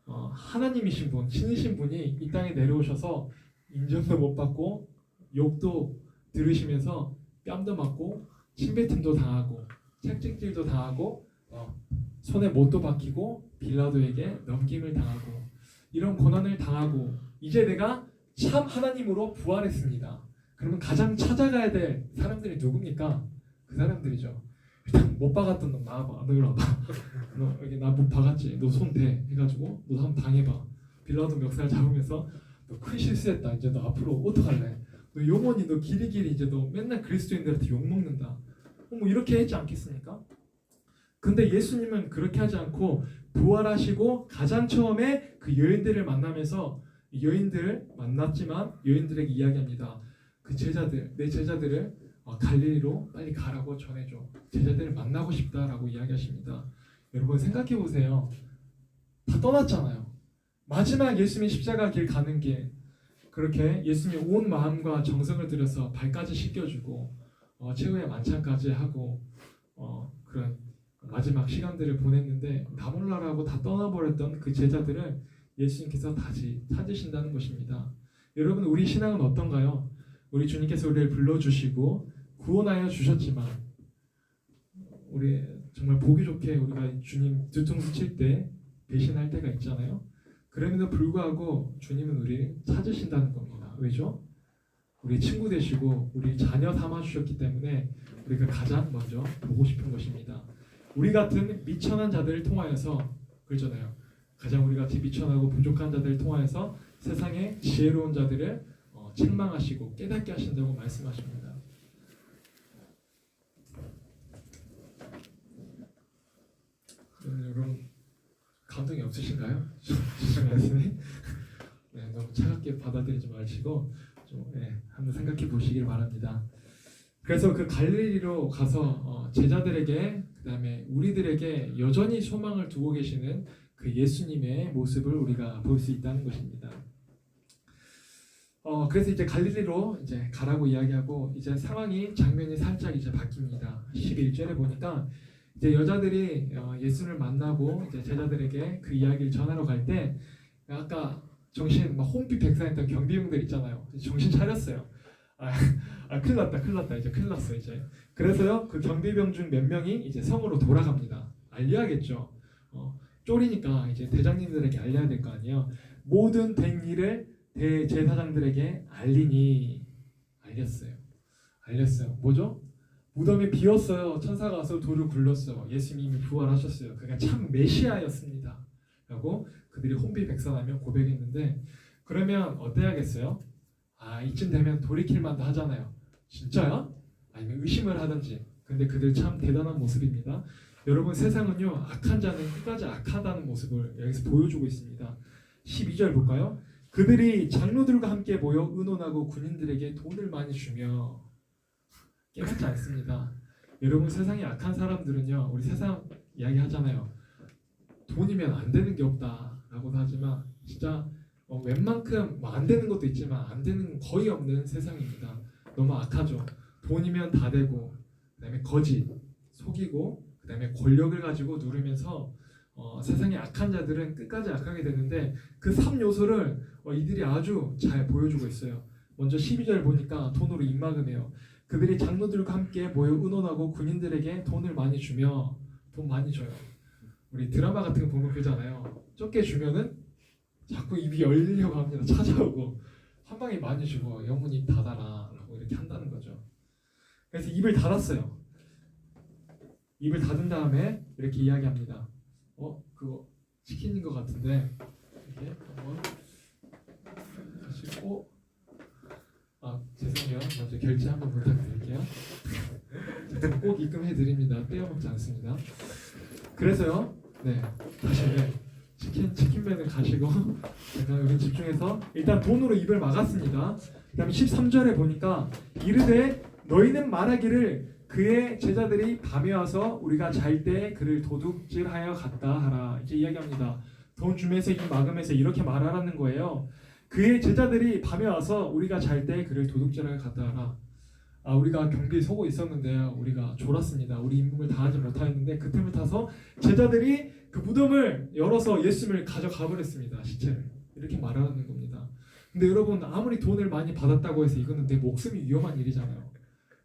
하나님이신 분, 신이신 분이 이 땅에 내려오셔서 인정도 못 받고 욕도 들으시면서 뺨도 맞고 침뱉음도 당하고 채찍질도 당하고 손에 못도 박히고 빌라도에게 넘김을 당하고 이런 고난을 당하고 이제 내가 참 하나님으로 부활했습니다. 그러면 가장 찾아가야 될 사람들이 누굽니까? 그 사람들이죠. 일단 못 박았던 놈 나와봐. 너 이리 와봐. 너 여기 나 못 박았지? 너 손 대 해가지고 너 한번 당해봐. 빌라도 멱살 잡으면서 너 큰 실수했다. 이제 너 앞으로 어떡할래? 너 영원히 너 길이길이 이제 너 맨날 그리스도인들한테 욕먹는다. 뭐 이렇게 했지 않겠습니까? 근데 예수님은 그렇게 하지 않고 부활하시고 가장 처음에 그 여인들을 만나면서 여인들을 만났지만 여인들에게 이야기합니다. 그 제자들, 내 제자들을 갈릴리로 빨리 가라고 전해줘. 제자들을 만나고 싶다라고 이야기하십니다. 여러분 생각해 보세요. 다 떠났잖아요. 마지막 예수님의 십자가 길 가는 길, 그렇게 예수님이 온 마음과 정성을 들여서 발까지 씻겨주고 최후의 만찬까지 하고 그런 마지막 시간들을 보냈는데 나 몰라라고 다 떠나버렸던 그 제자들을 예수님께서 다시 찾으신다는 것입니다. 여러분, 우리 신앙은 어떤가요? 우리 주님께서 우리를 불러주시고 구원하여 주셨지만 우리 정말 보기 좋게 우리가 주님 뒤통수 칠 때 배신할 때가 있잖아요. 그럼에도 불구하고 주님은 우리를 찾으신다는 겁니다. 왜죠? 우리 친구 되시고 우리 자녀 삼아 주셨기 때문에 우리가 가장 먼저 보고 싶은 것입니다. 우리 같은 미천한 자들을 통하여서, 그렇잖아요. 가장 우리 같이 미천하고 부족한 자들을 통하여서 세상의 지혜로운 자들을 책망하시고 깨닫게 하신다고 말씀하십니다. 여러분 감동이 없으신가요? 말씀이 너무 차갑게 받아들이지 마시고 좀 한번 생각해 보시길 바랍니다. 그래서 그 갈릴리로 가서 제자들에게, 그다음에 우리들에게 여전히 소망을 두고 계시는 그 예수님의 모습을 우리가 볼 수 있다는 것입니다. 그래서 이제 갈릴리로 이제 가라고 이야기하고 이제 상황이, 장면이 살짝 이제 바뀝니다. 11절에 보니까 이제 여자들이 예수를 만나고 이제 제자들에게 그 이야기를 전하러 갈 때 아까 정신 막 혼비백산했던 경비병들 있잖아요. 정신 차렸어요. 큰일 났다 이제 큰일 났어 이제. 그래서요 그 경비병 중 몇 명이 이제 성으로 돌아갑니다. 알려야겠죠. 쫄이니까 이제 대장님들에게 알려야 될 거 아니에요. 모든 된 일을 대제사장들에게 알리니. 알렸어요. 뭐죠? 무덤이 비었어요. 천사가 와서 돌을 굴렀어요. 예수님이 부활하셨어요. 그가 참 메시아였습니다. 라고 그들이 혼비백산하며 고백했는데, 그러면 어때야겠어요? 이쯤 되면 돌이킬 만도 하잖아요. 진짜야? 아니면 의심을 하든지. 근데 그들 참 대단한 모습입니다. 여러분, 세상은요 악한 자는 끝까지 악하다는 모습을 여기서 보여주고 있습니다. 12절 볼까요? 그들이 장로들과 함께 모여 의논하고 군인들에게 돈을 많이 주며. 깨닫지 않습니다. 여러분, 세상에 악한 사람들은요, 우리 세상 이야기 하잖아요. 돈이면 안 되는 게 없다라고도 하지만 진짜 웬만큼 안 되는 것도 있지만 안 되는 건 거의 없는 세상입니다. 너무 악하죠. 돈이면 다 되고, 그다음에 거짓, 속이고, 그다음에 권력을 가지고 누르면서 세상의 악한 자들은 끝까지 악하게 되는데 그 3요소를 이들이 아주 잘 보여주고 있어요. 먼저 12절 보니까 돈으로 입막음해요. 그들이 장로들과 함께 모여 의논하고 군인들에게 돈을 많이 주며. 돈 많이 줘요. 우리 드라마 같은 거 보면 그러잖아요. 적게 주면은 자꾸 입이 열리려고 합니다. 찾아오고. 한 방에 많이 주고 영혼 입 닫아라 라고 이렇게 한다는 거죠. 그래서 입을 닫았어요. 입을 닫은 다음에 이렇게 이야기합니다. 그거 치킨인 것 같은데 이렇게 한번 하시고, 죄송해요. 먼저 결제 한번 부탁드릴게요. 꼭 입금해 드립니다. 떼어먹지 않습니다. 그래서요, 다시 치킨맨을 가시고 잠깐 우리 집중해서 일단 돈으로 입을 막았습니다. 그다음에 13절에 보니까 이르되 너희는 말하기를 그의 제자들이 밤에 와서 우리가 잘 때 그를 도둑질하여 갔다 하라. 이제 이야기합니다. 돈 주면서 입 막으면서 이렇게 말하라는 거예요. 그의 제자들이 밤에 와서 우리가 잘 때 그를 도둑질하여 갔다 하라. 우리가 경비에 서고 있었는데요. 우리가 졸았습니다. 우리 임무를 다하지 못하였는데 그 틈을 타서 제자들이 그 무덤을 열어서 예수님을 가져가 버렸습니다. 시체를. 이렇게 말하는 겁니다. 근데 여러분, 아무리 돈을 많이 받았다고 해서 이거는 내 목숨이 위험한 일이잖아요.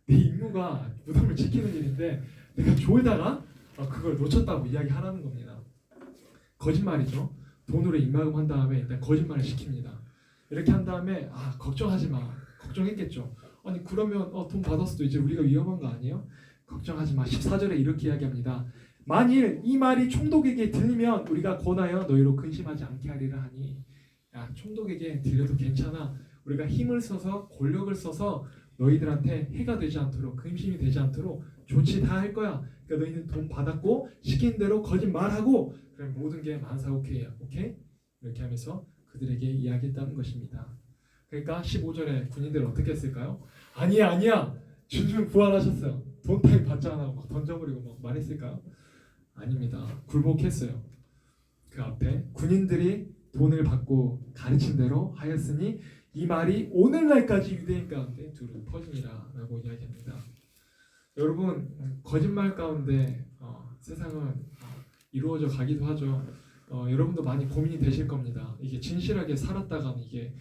내 임무가 무덤을 지키는 일인데 내가 졸다가 그걸 놓쳤다고 이야기하라는 겁니다. 거짓말이죠. 돈으로 입막음한 다음에 일단 거짓말을 시킵니다. 이렇게 한 다음에 걱정하지 마. 걱정했겠죠. 아니 그러면 돈 받았어도 이제 우리가 위험한 거 아니에요? 걱정하지 마. 14절에 이렇게 이야기합니다. 만일 이 말이 총독에게 들리면 우리가 권하여 너희로 근심하지 않게 하리라 하니. 총독에게 들려도 괜찮아. 우리가 힘을 써서 권력을 써서 너희들한테 해가 되지 않도록, 근심이 되지 않도록 조치 다 할 거야. 그러니까 너희는 돈 받았고 시킨 대로 거짓말하고 그럼 모든 게 만사오케이야. 오케이? 이렇게 하면서 그들에게 이야기했다는 것입니다. 그러니까 15절에 군인들 어떻게 했을까요? 아니야. 주님 부활하셨어요. 돈 따위 받지 않고 막 던져버리고 막 말했을까요? 아닙니다. 굴복했어요. 그 앞에 군인들이 돈을 받고 가르친 대로 하였으니 이 말이 오늘날까지 유대인 가운데 두루 퍼지니라라고 이야기합니다. 여러분 거짓말 가운데 세상은 이루어져 가기도 하죠. 여러분도 많이 고민이 되실 겁니다. 이게 진실하게 살았다가는 이게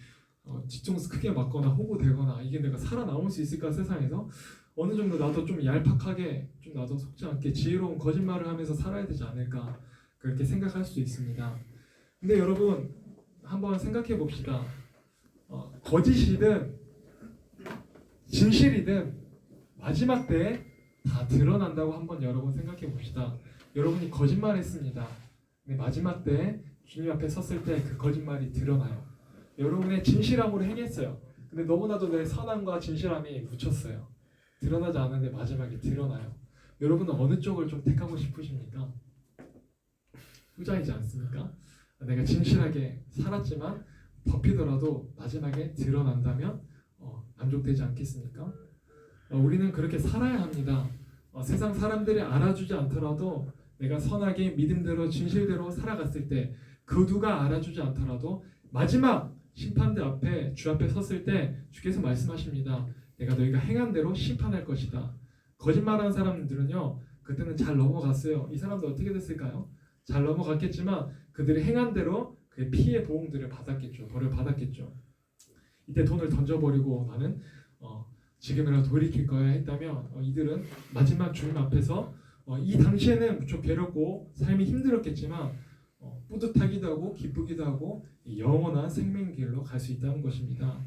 뒤통수 크게 맞거나 호구되거나 이게 내가 살아남을 수 있을까 세상에서 어느 정도 나도 좀 얄팍하게 좀 나도 속지 않게 지혜로운 거짓말을 하면서 살아야 되지 않을까 그렇게 생각할 수도 있습니다. 근데 여러분 한번 생각해 봅시다. 거짓이든 진실이든 마지막 때에 다 드러난다고 한번 여러분 생각해 봅시다. 여러분이 거짓말했습니다. 근데 마지막 때 주님 앞에 섰을 때 그 거짓말이 드러나요. 여러분의 진실함으로 행했어요. 근데 너무나도 내 선함과 진실함이 묻혔어요. 드러나지 않는데 마지막에 드러나요. 여러분은 어느 쪽을 좀 택하고 싶으십니까? 후자이지 않습니까? 내가 진실하게 살았지만 덮이더라도 마지막에 드러난다면 만족되지 않겠습니까? 우리는 그렇게 살아야 합니다. 세상 사람들이 알아주지 않더라도 내가 선하게 믿음대로 진실대로 살아갔을 때 그 누가 알아주지 않더라도 마지막 심판대 앞에 주 앞에 섰을 때 주께서 말씀하십니다. 내가 너희가 행한 대로 심판할 것이다. 거짓말하는 사람들은요 그때는 잘 넘어갔어요. 이 사람들 어떻게 됐을까요? 잘 넘어갔겠지만 그들이 행한 대로 그의 피해 보응들을 받았겠죠. 벌을 받았겠죠. 이때 돈을 던져버리고 나는 지금이라도 돌이킬 거야 했다면 이들은 마지막 주님 앞에서 이 당시에는 무척 괴롭고 삶이 힘들었겠지만 뿌듯하기도 하고 기쁘기도 하고 영원한 생명길로 갈 수 있다는 것입니다.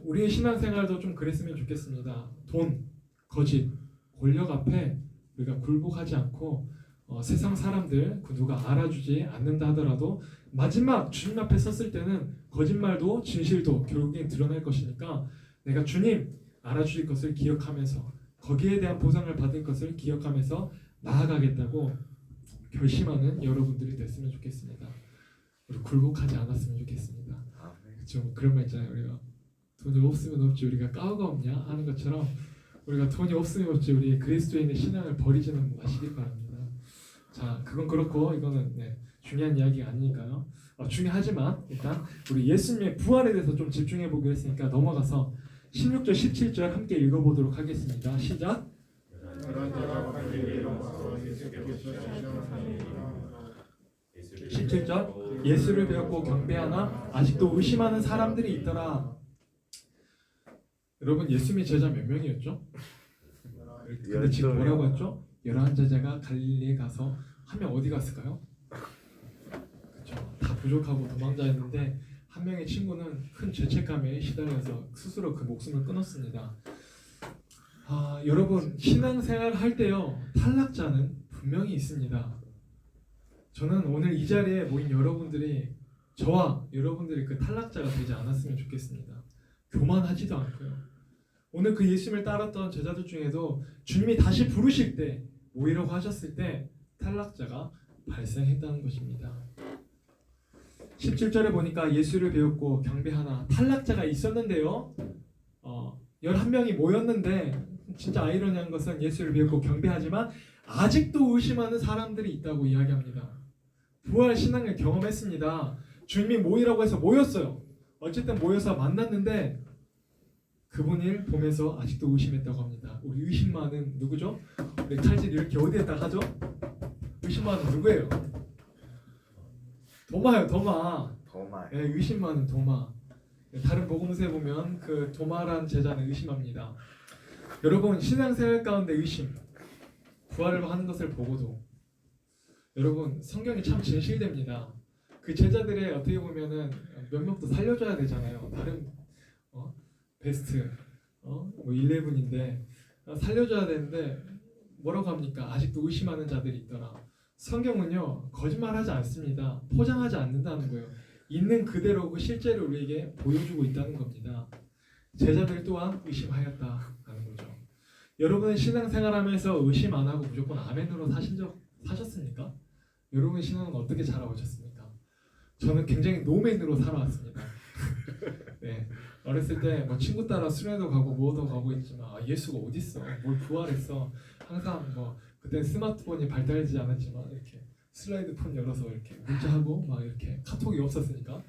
우리의 신앙생활도 좀 그랬으면 좋겠습니다. 돈, 거짓, 권력 앞에 우리가 굴복하지 않고 세상 사람들 그 누가 알아주지 않는다 하더라도 마지막 주님 앞에 섰을 때는 거짓말도 진실도 결국엔 드러날 것이니까 내가 주님 알아주실 것을 기억하면서 거기에 대한 보상을 받을 것을 기억하면서 나아가겠다고 결심하는 여러분들이 됐으면 좋겠습니다. 우리 굴복하지 않았으면 좋겠습니다. 그렇죠? 그런 말 있잖아요. 우리가 돈이 없으면 없지 우리가 까오가 없냐 하는 것처럼 우리가 돈이 없으면 없지 우리 그리스도인의 신앙을 버리지는 마시길 바랍니다. 자, 그건 그렇고 이거는 중요한 이야기가 아니니까요. 중요하지만 일단 우리 예수님의 부활에 대해서 좀 집중해 보기로 했으니까 넘어가서 16절 17절 함께 읽어보도록 하겠습니다. 시작. 17절 예수를 배웠고 경배하나 아직도 의심하는 사람들이 있더라. 여러분 예수님의 제자 몇 명이었죠? 근데 지금 뭐라고 했죠? 11제자가 갈릴리에 가서 한 명 어디 갔을까요? 그렇죠. 다 부족하고 도망자였는데 한 명의 친구는 큰 죄책감에 시달려서 스스로 그 목숨을 끊었습니다. 여러분 신앙생활 할 때요 탈락자는 분명히 있습니다. 저는 오늘 이 자리에 모인 여러분들이 저와 여러분들이 그 탈락자가 되지 않았으면 좋겠습니다. 교만하지도 않고요. 오늘 그 예수님을 따랐던 제자들 중에도 주님이 다시 부르실 때 모이라고 하셨을 때 탈락자가 발생했다는 것입니다. 17절에 보니까 예수를 배웠고 경배하나 탈락자가 있었는데요. 11명이 모였는데 진짜 아이러니한 것은 예수를 배웠고 경배하지만 아직도 의심하는 사람들이 있다고 이야기합니다. 부활 신앙을 경험했습니다. 주님이 모이라고 해서 모였어요. 어쨌든 모여서 만났는데 그분을 보면서 아직도 의심했다고 합니다. 우리 의심 많은 누구죠? 우리 칼질 이렇게 어디에다 하죠? 의심 많은 누구예요? 도마요, 도마. 네, 의심 많은 도마. 다른 복음서에 보면 그 도마란 제자는 의심합니다. 여러분 신앙생활 가운데 의심, 부활을 하는 것을 보고도 여러분 성경이 참 진실됩니다. 그 제자들의 어떻게 보면은 몇몇도 살려줘야 되잖아요. 다른 베스트 뭐 11인데 살려줘야 되는데 뭐라고 합니까? 아직도 의심하는 자들이 있더라. 성경은요 거짓말하지 않습니다. 포장하지 않는다는 거예요. 있는 그대로 그 실제를 우리에게 보여주고 있다는 겁니다. 제자들 또한 의심하였다라는 거죠. 여러분은 신앙생활하면서 의심 안 하고 무조건 아멘으로 사셨습니까? 여러분의 신앙은 어떻게 자라오셨습니까? 저는 굉장히 노맨으로 살아왔습니다. 네, 어렸을 때 뭐 친구 따라 수련회도 가고 뭐도 가고 있지만 예수가 어딨어? 뭘 부활했어? 항상 뭐 그때 스마트폰이 발달되지 않았지만 이렇게 슬라이드 폰 열어서 이렇게 문자하고 막 이렇게 카톡이 없었으니까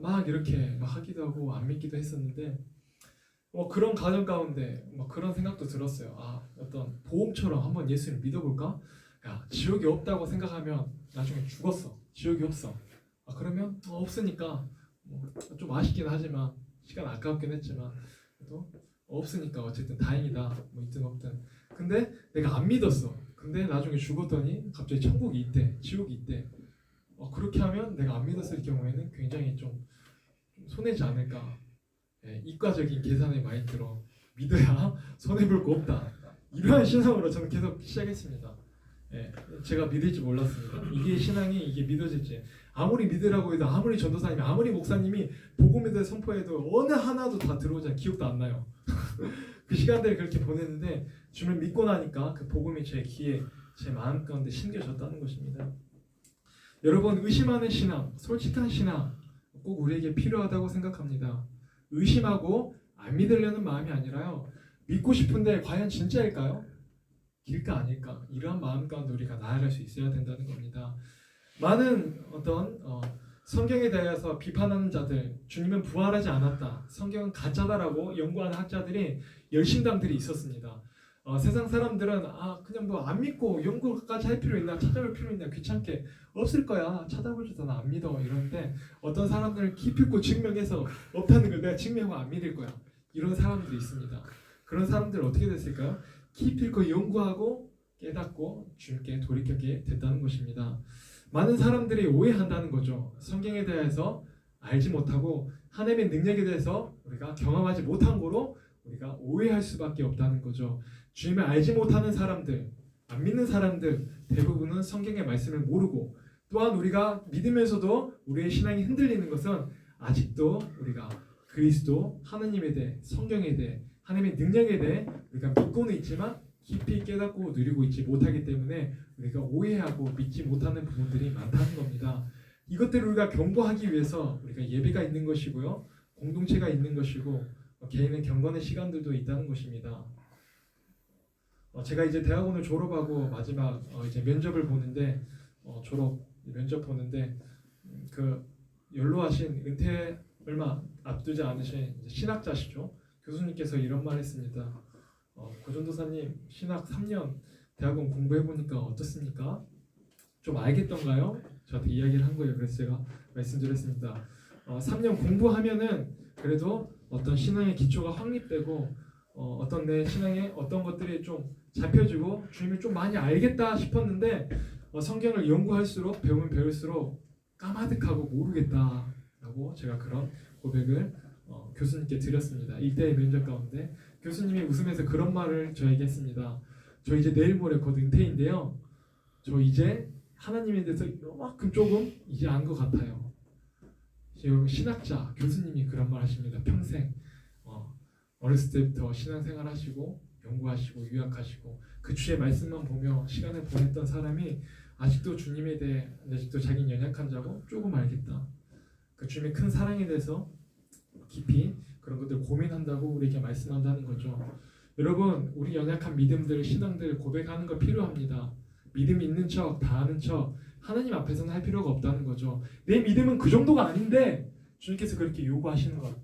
막 이렇게 막 하기도 하고 안 믿기도 했었는데 그런 과정 가운데 그런 생각도 들었어요. 어떤 보험처럼 한번 예수를 믿어볼까? 야, 지옥이 없다고 생각하면 나중에 죽었어. 지옥이 없어. 그러면 없으니까 좀 아쉽긴 하지만 시간 아깝긴 했지만 그래도 없으니까 어쨌든 다행이다. 있든 없든. 근데 내가 안 믿었어. 근데 나중에 죽었더니 갑자기 천국이 있대, 지옥이 있대. 그렇게 하면 내가 안 믿었을 경우에는 굉장히 좀 손해지 않을까. 이과적인 계산의 마인드로 믿어야 손해볼 거 없다. 이러한 신앙으로 저는 계속 시작했습니다. 제가 믿을지 몰랐습니다. 이게 신앙이 이게 믿어질지. 아무리 믿으라고 해도 아무리 전도사님이 아무리 목사님이 복음에 대해 선포해도 어느 하나도 다 들어오지 기억도 안 나요. 그 시간들을 그렇게 보냈는데 주님을 믿고 나니까 그 복음이 제 귀에 제 마음 가운데 심겨졌다는 것입니다. 여러분 의심하는 신앙, 솔직한 신앙 꼭 우리에게 필요하다고 생각합니다. 의심하고 안 믿으려는 마음이 아니라요. 믿고 싶은데 과연 진짜일까요? 길까 아닐까? 이러한 마음 가운데 우리가 나아갈 수 있어야 된다는 겁니다. 많은 어떤 성경에 대해서 비판하는 자들, 주님은 부활하지 않았다, 성경은 가짜다라고 연구하는 학자들이 열심당들이 있었습니다. 세상 사람들은 그냥 안 믿고 연구까지 할 필요 있나, 찾아볼 필요 있나, 귀찮게 없을 거야, 찾아보지도 나 안 믿어 이러는데 어떤 사람들은 기필코 증명해서 없다는 걸 내가 증명하고 안 믿을 거야, 이런 사람들이 있습니다. 그런 사람들 어떻게 됐을까요? 기필코 연구하고 깨닫고 주님께 돌이켜게 됐다는 것입니다. 많은 사람들이 오해한다는 거죠. 성경에 대해서 알지 못하고 하나님의 능력에 대해서 우리가 경험하지 못한 거로 우리가 오해할 수밖에 없다는 거죠. 주님을 알지 못하는 사람들, 안 믿는 사람들 대부분은 성경의 말씀을 모르고, 또한 우리가 믿으면서도 우리의 신앙이 흔들리는 것은 아직도 우리가 그리스도, 하나님에 대해, 성경에 대해, 하나님의 능력에 대해 우리가 믿고는 있지만 깊이 깨닫고 누리고 있지 못하기 때문에 우리가 오해하고 믿지 못하는 부분들이 많다는 겁니다. 이것들을 우리가 경고하기 위해서 우리가 예배가 있는 것이고요, 공동체가 있는 것이고, 개인의 경건의 시간들도 있다는 것입니다. 제가 이제 대학원을 졸업하고 마지막 이제 면접을 보는데 졸업 면접 보는데 그 연로하신 은퇴 얼마 앞두지 않으신 신학자시죠, 교수님께서 이런 말했습니다. 고전도사님 신학 3년 대학원 공부해보니까 어떻습니까? 좀 알겠던가요? 저한테 이야기를 한 거예요. 그래서 제가 말씀드렸습니다. 3년 공부하면은 그래도 어떤 신앙의 기초가 확립되고 어떤 내 신앙의 어떤 것들이 좀 잡혀지고 주님을 좀 많이 알겠다 싶었는데 성경을 연구할수록 배우면 배울수록 까마득하고 모르겠다라고 제가 그런 고백을 교수님께 드렸습니다. 이때의 면접 가운데 교수님이 웃으면서 그런 말을 저에게 했습니다. 저 이제 내일 모레 곧 은퇴인데요, 저 이제 하나님에 대해서 이만큼 조금 이제 안 것 같아요. 여러분 신학자 교수님이 그런 말 하십니다. 평생 어렸을 때부터 신앙생활 하시고 연구하시고 유학하시고 그 주의 말씀만 보며 시간을 보냈던 사람이 아직도 주님에 대해 아직도 자기는 연약한 자고 조금 알겠다, 그 주님의 큰 사랑에 대해서 깊이 그런 것들 고민한다고 우리에게 말씀한다는 거죠. 여러분 우리 연약한 믿음들, 신앙들 고백하는 거 필요합니다. 믿음 있는 척, 다 아는 척 하나님 앞에서는 할 필요가 없다는 거죠. 내 믿음은 그 정도가 아닌데 주님께서 그렇게 요구하시는 것,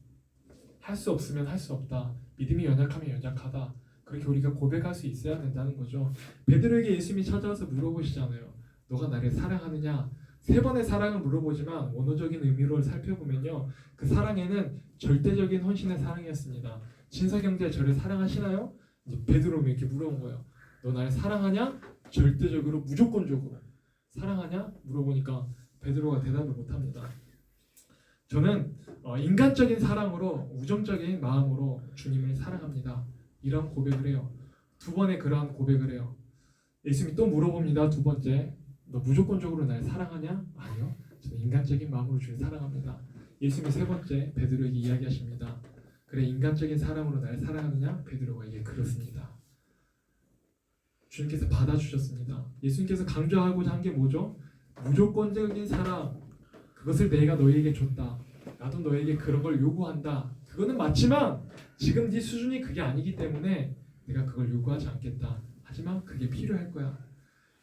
할 수 없으면 할 수 없다, 믿음이 연약하면 연약하다, 그렇게 우리가 고백할 수 있어야 된다는 거죠. 베드로에게 예수님이 찾아와서 물어보시잖아요. 너가 나를 사랑하느냐? 3번의 사랑을 물어보지만 원어적인 의미로 살펴보면요, 그 사랑에는 절대적인 헌신의 사랑이었습니다. 진사경제 저를 사랑하시나요? 이제 베드로가 이렇게 물어본 거예요. 너 나를 사랑하냐? 절대적으로 무조건적으로 사랑하냐? 물어보니까 베드로가 대답을 못합니다. 저는 인간적인 사랑으로, 우정적인 마음으로 주님을 사랑합니다, 이런 고백을 해요. 2번의 그러한 고백을 해요. 예수님이 또 물어봅니다. 2번째, 너 무조건적으로 날 사랑하냐? 아니요, 저는 인간적인 마음으로 주님 사랑합니다. 예수님이 3번째 베드로에게 이야기하십니다. 그래, 인간적인 사랑으로 날 사랑하느냐? 베드로가 이게 그렇습니다. 주님께서 받아주셨습니다. 예수님께서 강조하고자 한 게 뭐죠? 무조건적인 사랑, 그것을 내가 너희에게 줬다, 나도 너에게 그런 걸 요구한다. 그거는 맞지만 지금 네 수준이 그게 아니기 때문에 내가 그걸 요구하지 않겠다. 하지만 그게 필요할 거야.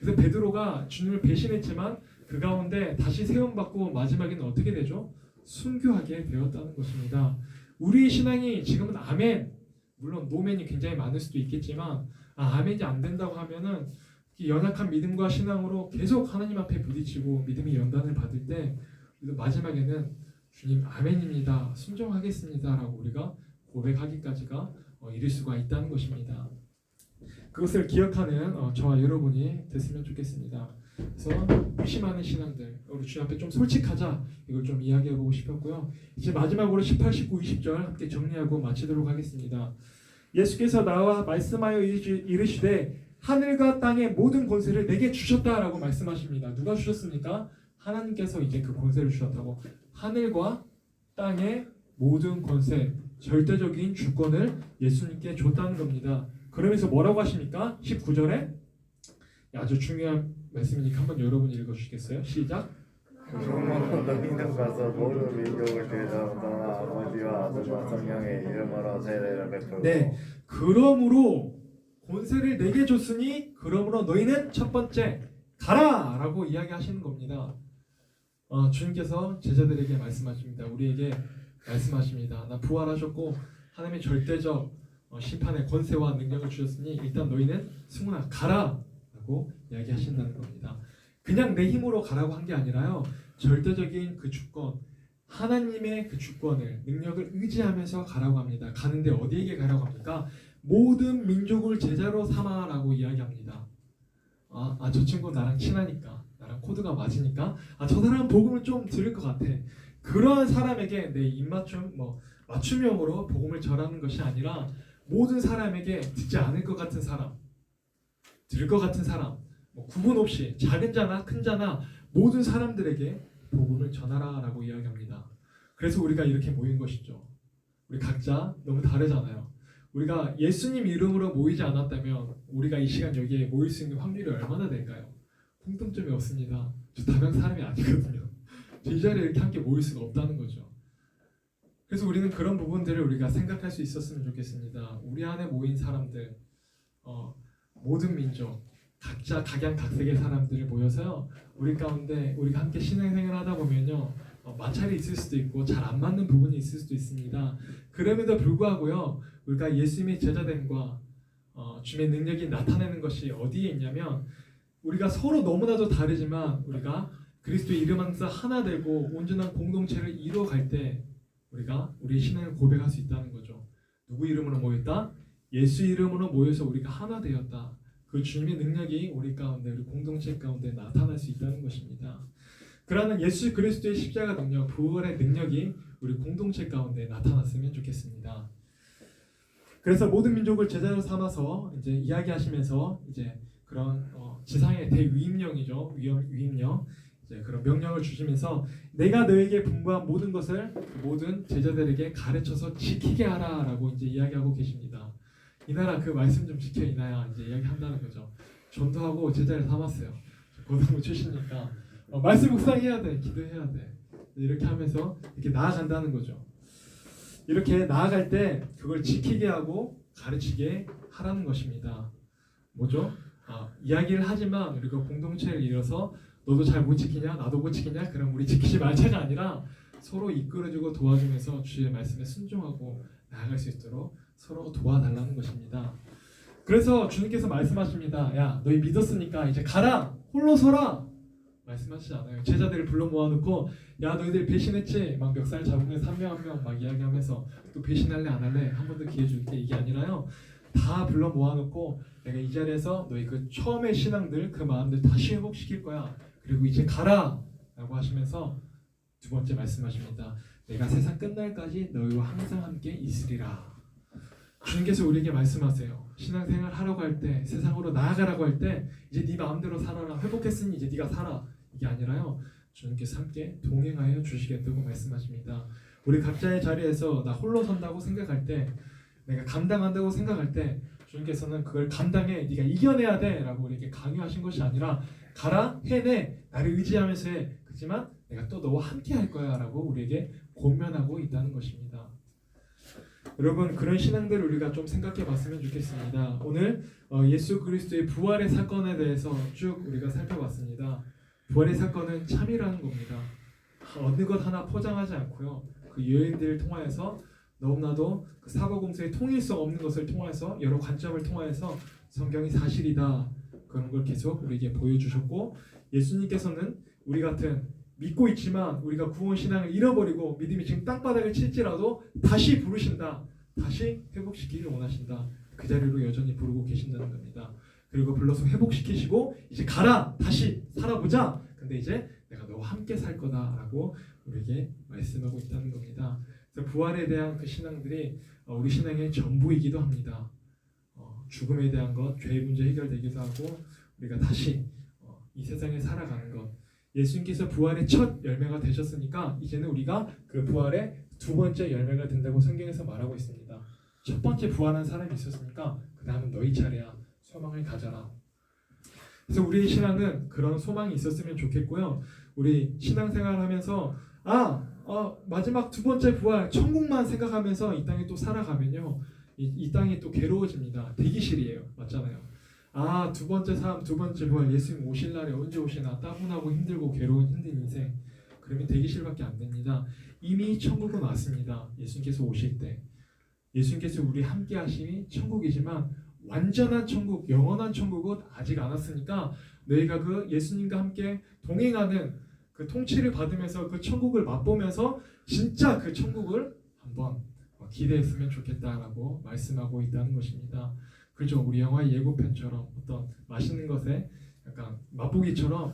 그래서 베드로가 주님을 배신했지만 그 가운데 다시 세움받고 마지막에는 어떻게 되죠? 순교하게 되었다는 것입니다. 우리의 신앙이 지금은 아멘, 물론 노멘이 굉장히 많을 수도 있겠지만 아멘이 안 된다고 하면은 연약한 믿음과 신앙으로 계속 하나님 앞에 부딪히고 믿음의 연단을 받을 때 마지막에는 주님 아멘입니다, 순종하겠습니다 라고 우리가 고백하기까지가 이를 수가 있다는 것입니다. 그것을 기억하는 저와 여러분이 됐으면 좋겠습니다. 그래서 무심하는 신앙들, 우리 주님 앞에 좀 솔직하자, 이걸 좀 이야기해보고 싶었고요. 이제 마지막으로 18, 19, 20절 함께 정리하고 마치도록 하겠습니다. 예수께서 나와 말씀하여 이르시되 하늘과 땅의 모든 권세를 내게 주셨다라고 말씀하십니다. 누가 주셨습니까? 하나님께서 이제 그 권세를 주셨다고. 하늘과 땅의 모든 권세, 절대적인 주권을 예수님께 줬다는 겁니다. 그러면서 뭐라고 하십니까? 19절에 아주 중요한 말씀이니까 한번 여러분 읽어주시겠어요? 시작. 그러므로 너희는 가서 모든 민족을 대적하거나 아버지와 아들과 성령의 이름으로 세례를 베풀고. 네, 그러므로 권세를 내게 줬으니 그러므로 너희는 첫 번째 가라! 라고 이야기하시는 겁니다. 주님께서 제자들에게 말씀하십니다. 우리에게 말씀하십니다. 나 부활하셨고 하나님의 절대적 심판의 권세와 능력을 주셨으니 일단 너희는 승훈아 가라! 라고 이야기하신다는 겁니다. 그냥 내 힘으로 가라고 한 게 아니라요, 절대적인 그 주권, 하나님의 그 주권을, 능력을 의지하면서 가라고 합니다. 가는데 어디에게 가라고 합니까? 모든 민족을 제자로 삼아라고 이야기합니다. 저 친구 나랑 친하니까, 나랑 코드가 맞으니까, 저 사람 복음을 좀 들을 것 같아. 그러한 사람에게 내 입맞춤, 맞춤형으로 복음을 전하는 것이 아니라 모든 사람에게 듣지 않을 것 같은 사람, 들을 것 같은 사람, 구분 없이 작은 자나 큰 자나 모든 사람들에게 복음을 전하라라고 이야기합니다. 그래서 우리가 이렇게 모인 것이죠. 우리 각자 너무 다르잖아요. 우리가 예수님 이름으로 모이지 않았다면 우리가 이 시간 여기에 모일 수 있는 확률이 얼마나 될까요? 공통점이 없습니다. 저 다른 사람이 아니거든요. 저 이 자리에 이렇게 함께 모일 수가 없다는 거죠. 그래서 우리는 그런 부분들을 우리가 생각할 수 있었으면 좋겠습니다. 우리 안에 모인 사람들, 모든 민족, 각자 각양각색의 사람들을 모여서요, 우리 가운데 우리가 함께 신앙생활을 하다 보면요, 마찰이 있을 수도 있고 잘 안 맞는 부분이 있을 수도 있습니다. 그럼에도 불구하고요, 우리가 예수님의 제자됨과 주님의 능력이 나타내는 것이 어디에 있냐면, 우리가 서로 너무나도 다르지만 우리가 그리스도의 이름 안에서 하나 되고 온전한 공동체를 이루어갈 때 우리가 우리의 신앙을 고백할 수 있다는 거죠. 누구 이름으로 모였다? 예수 이름으로 모여서 우리가 하나 되었다. 그 주님의 능력이 우리 가운데, 우리 공동체 가운데 나타날 수 있다는 것입니다. 그러나 예수 그리스도의 십자가 능력, 부활의 능력이 우리 공동체 가운데 나타났으면 좋겠습니다. 그래서 모든 민족을 제자로 삼아서 이제 이야기하시면서 이제 그런 지상의 대위임령이죠, 위임령, 이제 그런 명령을 주시면서 내가 너에게 분부한 모든 것을 모든 제자들에게 가르쳐서 지키게 하라라고 이제 이야기하고 계십니다. 이나라 그 말씀 좀 지켜 이나야, 이제 이야기한다는 거죠. 전도하고 제자를 삼았어요. 고등부 출신이니까 말씀 묵상해야 돼, 기도해야 돼, 이렇게 하면서 이렇게 나아간다는 거죠. 이렇게 나아갈 때 그걸 지키게 하고 가르치게 하라는 것입니다. 뭐죠? 이야기를 하지만 우리가 공동체를 이뤄서 너도 잘 못 지키냐, 나도 못 지키냐, 그럼 우리 지키지 말자가 아니라 서로 이끌어주고 도와주면서 주의 말씀에 순종하고 나아갈 수 있도록 서로 도와달라는 것입니다. 그래서 주님께서 말씀하십니다. 야, 너희 믿었으니까 이제 가라, 홀로 서라 말씀하시지 않아요. 제자들을 불러 모아놓고 야, 너희들 배신했지? 막 멱살 잡으면서 한 명 한 명 막 이야기하면서 또 배신할래 안 할래? 한 번 더 기회 줄게, 이게 아니라요, 다 불러 모아놓고 내가 이 자리에서 너희 그 처음의 신앙들, 그 마음들 다시 회복시킬 거야. 그리고 이제 가라 라고 하시면서 두 번째 말씀하십니다. 내가 세상 끝날까지 너희와 항상 함께 있으리라. 주님께서 우리에게 말씀하세요. 신앙생활 하려고 할 때, 세상으로 나아가라고 할 때 이제 네 마음대로 살아라, 회복했으니 이제 네가 살아, 이게 아니라요, 주님께서 함께 동행하여 주시겠다고 말씀하십니다. 우리 각자의 자리에서 나 홀로 선다고 생각할 때, 내가 감당한다고 생각할 때 주님께서는 그걸 감당해, 네가 이겨내야 돼 라고 우리에게 강요하신 것이 아니라 가라, 해내, 나를 의지하면서 해, 그렇지만 내가 또 너와 함께 할 거야 라고 우리에게 권면하고 있다는 것입니다. 여러분 그런 신앙들을 우리가 좀 생각해 봤으면 좋겠습니다. 오늘 예수 그리스도의 부활의 사건에 대해서 쭉 우리가 살펴봤습니다. 부활의 사건은 참이라는 겁니다. 어느 것 하나 포장하지 않고요. 그 요인들을 통하여서 너무나도 그 사고공서의 통일성 없는 것을 통해서 여러 관점을 통하여서 성경이 사실이다 그런 걸 계속 우리에게 보여주셨고 예수님께서는 우리 같은 믿고 있지만 우리가 구원 신앙을 잃어버리고 믿음이 지금 땅바닥을 칠지라도 다시 부르신다. 다시 회복시키길 원하신다. 그 자리로 여전히 부르고 계신다는 겁니다. 그리고 불러서 회복시키시고 이제 가라. 다시 살아보자. 근데 이제 내가 너와 함께 살 거다라고 우리에게 말씀하고 있다는 겁니다. 그래서 부활에 대한 그 신앙들이 우리 신앙의 전부이기도 합니다. 죽음에 대한 것, 죄의 문제 해결되기도 하고 우리가 다시 이 세상에 살아가는 것. 예수님께서 부활의 첫 열매가 되셨으니까 이제는 우리가 그 부활의 두 번째 열매가 된다고 성경에서 말하고 있습니다. 첫 번째 부활한 사람이 있었으니까 그 다음은 너희 차례야. 소망을 가져라. 그래서 우리의 신앙은 그런 소망이 있었으면 좋겠고요. 우리 신앙생활하면서 마지막 두 번째 부활 천국만 생각하면서 이 땅에 또 살아가면요. 이 땅이 또 괴로워집니다. 대기실이에요. 맞잖아요. 두 번째 삶, 두 번째 부활, 예수님 오실 날에 언제 오시나 따분하고 힘들고 괴로운 힘든 인생. 그러면 대기실밖에 안 됩니다. 이미 천국은 왔습니다. 예수님께서 오실 때. 예수님께서 우리 함께 하심이 천국이지만 완전한 천국, 영원한 천국은 아직 안 왔으니까 너희가 그 예수님과 함께 동행하는 그 통치를 받으면서 그 천국을 맛보면서 진짜 그 천국을 한번 기대했으면 좋겠다라고 말씀하고 있다는 것입니다. 그렇죠. 우리 영화 예고편처럼 어떤 맛있는 것에 약간 맛보기처럼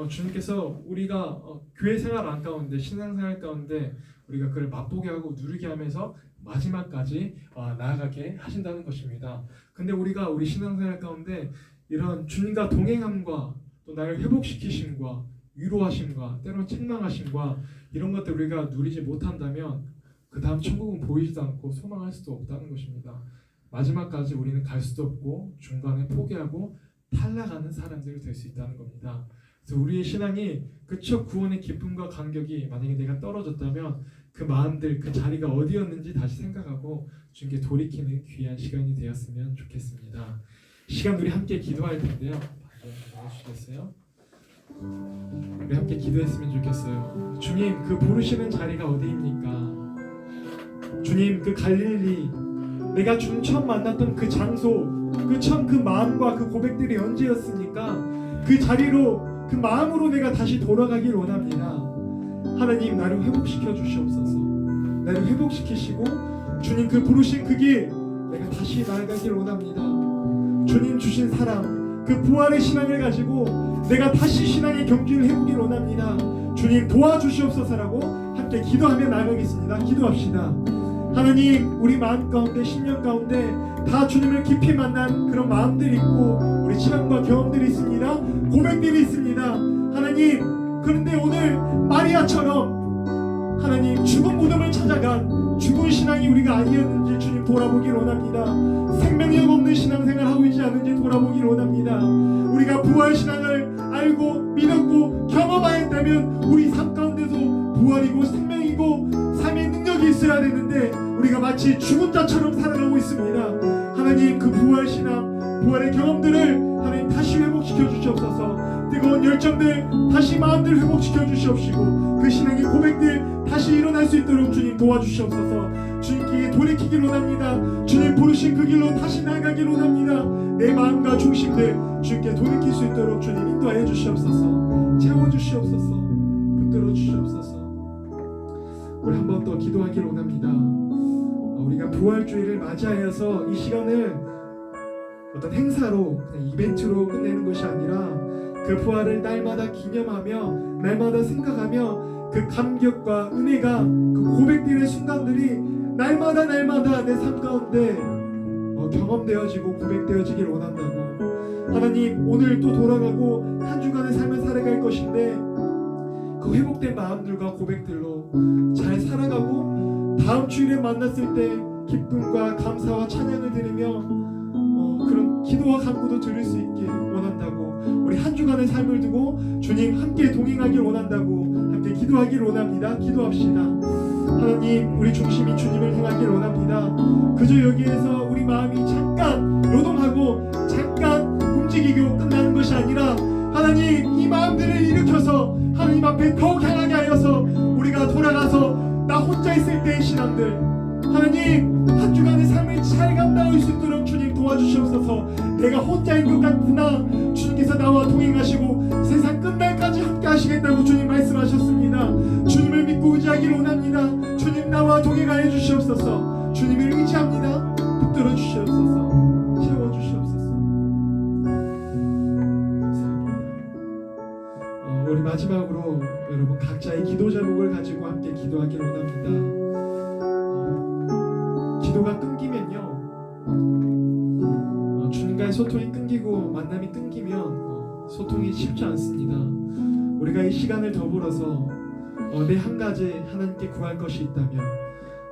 주님께서 우리가 교회 생활 안 가운데 신앙생활 가운데 우리가 그걸 맛보게 하고 누리게 하면서 마지막까지 나아가게 하신다는 것입니다. 근데 우리가 우리 신앙생활 가운데 이런 주님과 동행함과 또 나를 회복시키심과 위로하심과 때로는 책망하심과 이런 것들 우리가 누리지 못한다면 그 다음 천국은 보이지도 않고 소망할 수도 없다는 것입니다. 마지막까지 우리는 갈 수도 없고 중간에 포기하고 탈락하는 사람들이 될 수 있다는 겁니다. 그래서 우리의 신앙이 그 첫 구원의 기쁨과 감격이 만약에 내가 떨어졌다면 그 마음들, 그 자리가 어디였는지 다시 생각하고 주님께 돌이키는 귀한 시간이 되었으면 좋겠습니다. 시간 우리 함께 기도할 텐데요. 해주시겠어요? 우리 함께 기도했으면 좋겠어요. 주님, 그 부르시는 자리가 어디입니까? 주님, 그 갈릴리, 내가 주님 처음 만났던 그 장소, 그 처음 그 마음과 그 고백들이 언제였습니까? 그 자리로, 그 마음으로 내가 다시 돌아가길 원합니다. 하나님, 나를 회복시켜 주시옵소서. 나를 회복시키시고 주님 그 부르신 그 길 내가 다시 나아가길 원합니다. 주님 주신 사랑, 그 부활의 신앙을 가지고 내가 다시 신앙의 경주를 해보길 원합니다. 주님 도와주시옵소서라고 함께 기도하며 나아가겠습니다. 기도합시다. 하나님, 우리 마음 가운데, 심령 가운데 다 주님을 깊이 만난 그런 마음들이 있고 우리 체험과 경험들이 있습니다. 고백들이 있습니다. 하나님, 그런데 오늘 마리아처럼 하나님 죽은 무덤을 찾아간 죽은 신앙이 우리가 아니었는지 주님 돌아보길 원합니다. 생명력 없는 신앙생활 하고 있지 않은지 돌아보길 원합니다. 우리가 부활 신앙을 알고 믿었고 경험하였다면 우리 삶 가운데서 부활이고 생명이고 삶의 능력이 있어야 되는데 우리가 마치 죽은 자처럼 살아가고 있습니다. 하나님, 그 부활 신앙, 부활의 경험들을 하나님 다시 회복시켜 주시옵소서. 뜨거운 열정들 다시 마음들 회복시켜 주시옵시고 그 신앙의 고백들 다시 일어날 수 있도록 주님 도와주시옵소서. 주님께 돌이키길 원합니다. 주님 부르신 그 길로 다시 나아가길 원합니다. 내 마음과 중심들 주님께 돌이킬 수 있도록 주님 인도하여 주시옵소서. 채워주시옵소서. 붙들어 주시옵소서. 우리 한 번 더 기도하길 원합니다. 우리가 부활주의를 맞이하여서 이 시간을 어떤 행사로 그냥 이벤트로 끝내는 것이 아니라 그 부활을 날마다 기념하며 날마다 생각하며 그 감격과 은혜가 그 고백들의 순간들이 날마다 내 삶 가운데 경험되어지고 고백되어지길 원한다고. 하나님, 오늘 또 돌아가고 한 주간의 삶을 살아갈 것인데 그 회복된 마음들과 고백들로 잘 살아가고 다음 주일에 만났을 때 기쁨과 감사와 찬양을 드리며 그런 기도와 간구도 들을 수 있길 원한다고. 우리 한 주간의 삶을 두고 주님 함께 동행하길 원한다고 함께 기도하길 원합니다. 기도합시다. 하나님 우리 중심이 주님을 향하길 원합니다. 그저 여기에서 우리 마음이 잠깐 요동하고 잠깐 움직이고 끝나는 것이 아니라 하나님 이 마음들을 일으켜서 하나님 앞에 더욱 향하게 하여서 우리가 돌아가서 나 혼자 있을 때의 신앙들 하나님 한 주간의 삶을 잘 감당할 수 있도록 주님 도와주시옵소서. 내가 혼자인 것 같으나 주님께서 나와 동행하시고 세상 끝날까지 함께 하시겠다고 주님 말씀하셨습니다. 주님을 믿고 의지하길 원합니다. 주님 나와 동행하여 주시옵소서. 주님을 의지합니다. 붙들어 주시옵소서. 채워 주시옵소서. 감사합니다. 우리 마지막으로 여러분 각자의 기도 제목을 가지고 함께 기도하길 원합니다. 기도가 끊기면요 주님과의 소통이 끊기고 만남이 끊기면 소통이 쉽지 않습니다. 우리가 이 시간을 더불어서 내 한 가지 하나님께 구할 것이 있다면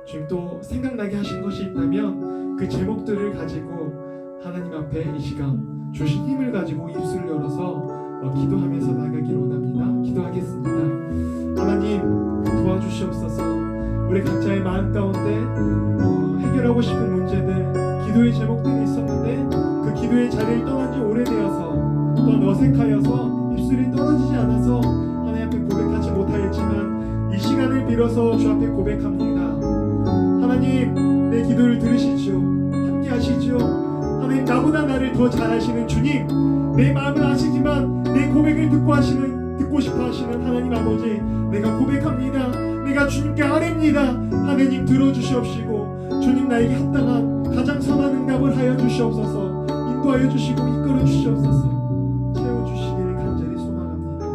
주님 또 생각나게 하신 것이 있다면 그 제목들을 가지고 하나님 앞에 이 시간 주신 힘을 가지고 입술을 열어서 기도하면서 나가길 원합니다. 기도하겠습니다. 하나님 도와주시옵소서. 우리 각자의 마음 가운데 해결하고 싶은 문제들 기도의 제목들이 있었는데 그 기도의 자리를 떠난 지 오래되어서 또 어색하여서 입술이 떨어지지 않아서 하나님 앞에 고백하지 못하였지만 이 시간을 빌어서 주 앞에 고백합니다. 하나님 내 기도를 들으시죠. 함께 하시죠. 하나님 나보다 나를 더 잘 아시는 주님 내 마음을 아시지만 내 고백을 듣고 싶어 하시는 하나님 아버지 내가 고백합니다. 내가 주님께 아뢰입니다. 하나님 들어주시옵시고 주님 나에게 합당한 가장 선한 응답을 하여 주시옵소서. 인도하여 주시고 이끌어 주시옵소서. 채워주시기를 간절히 소망합니다.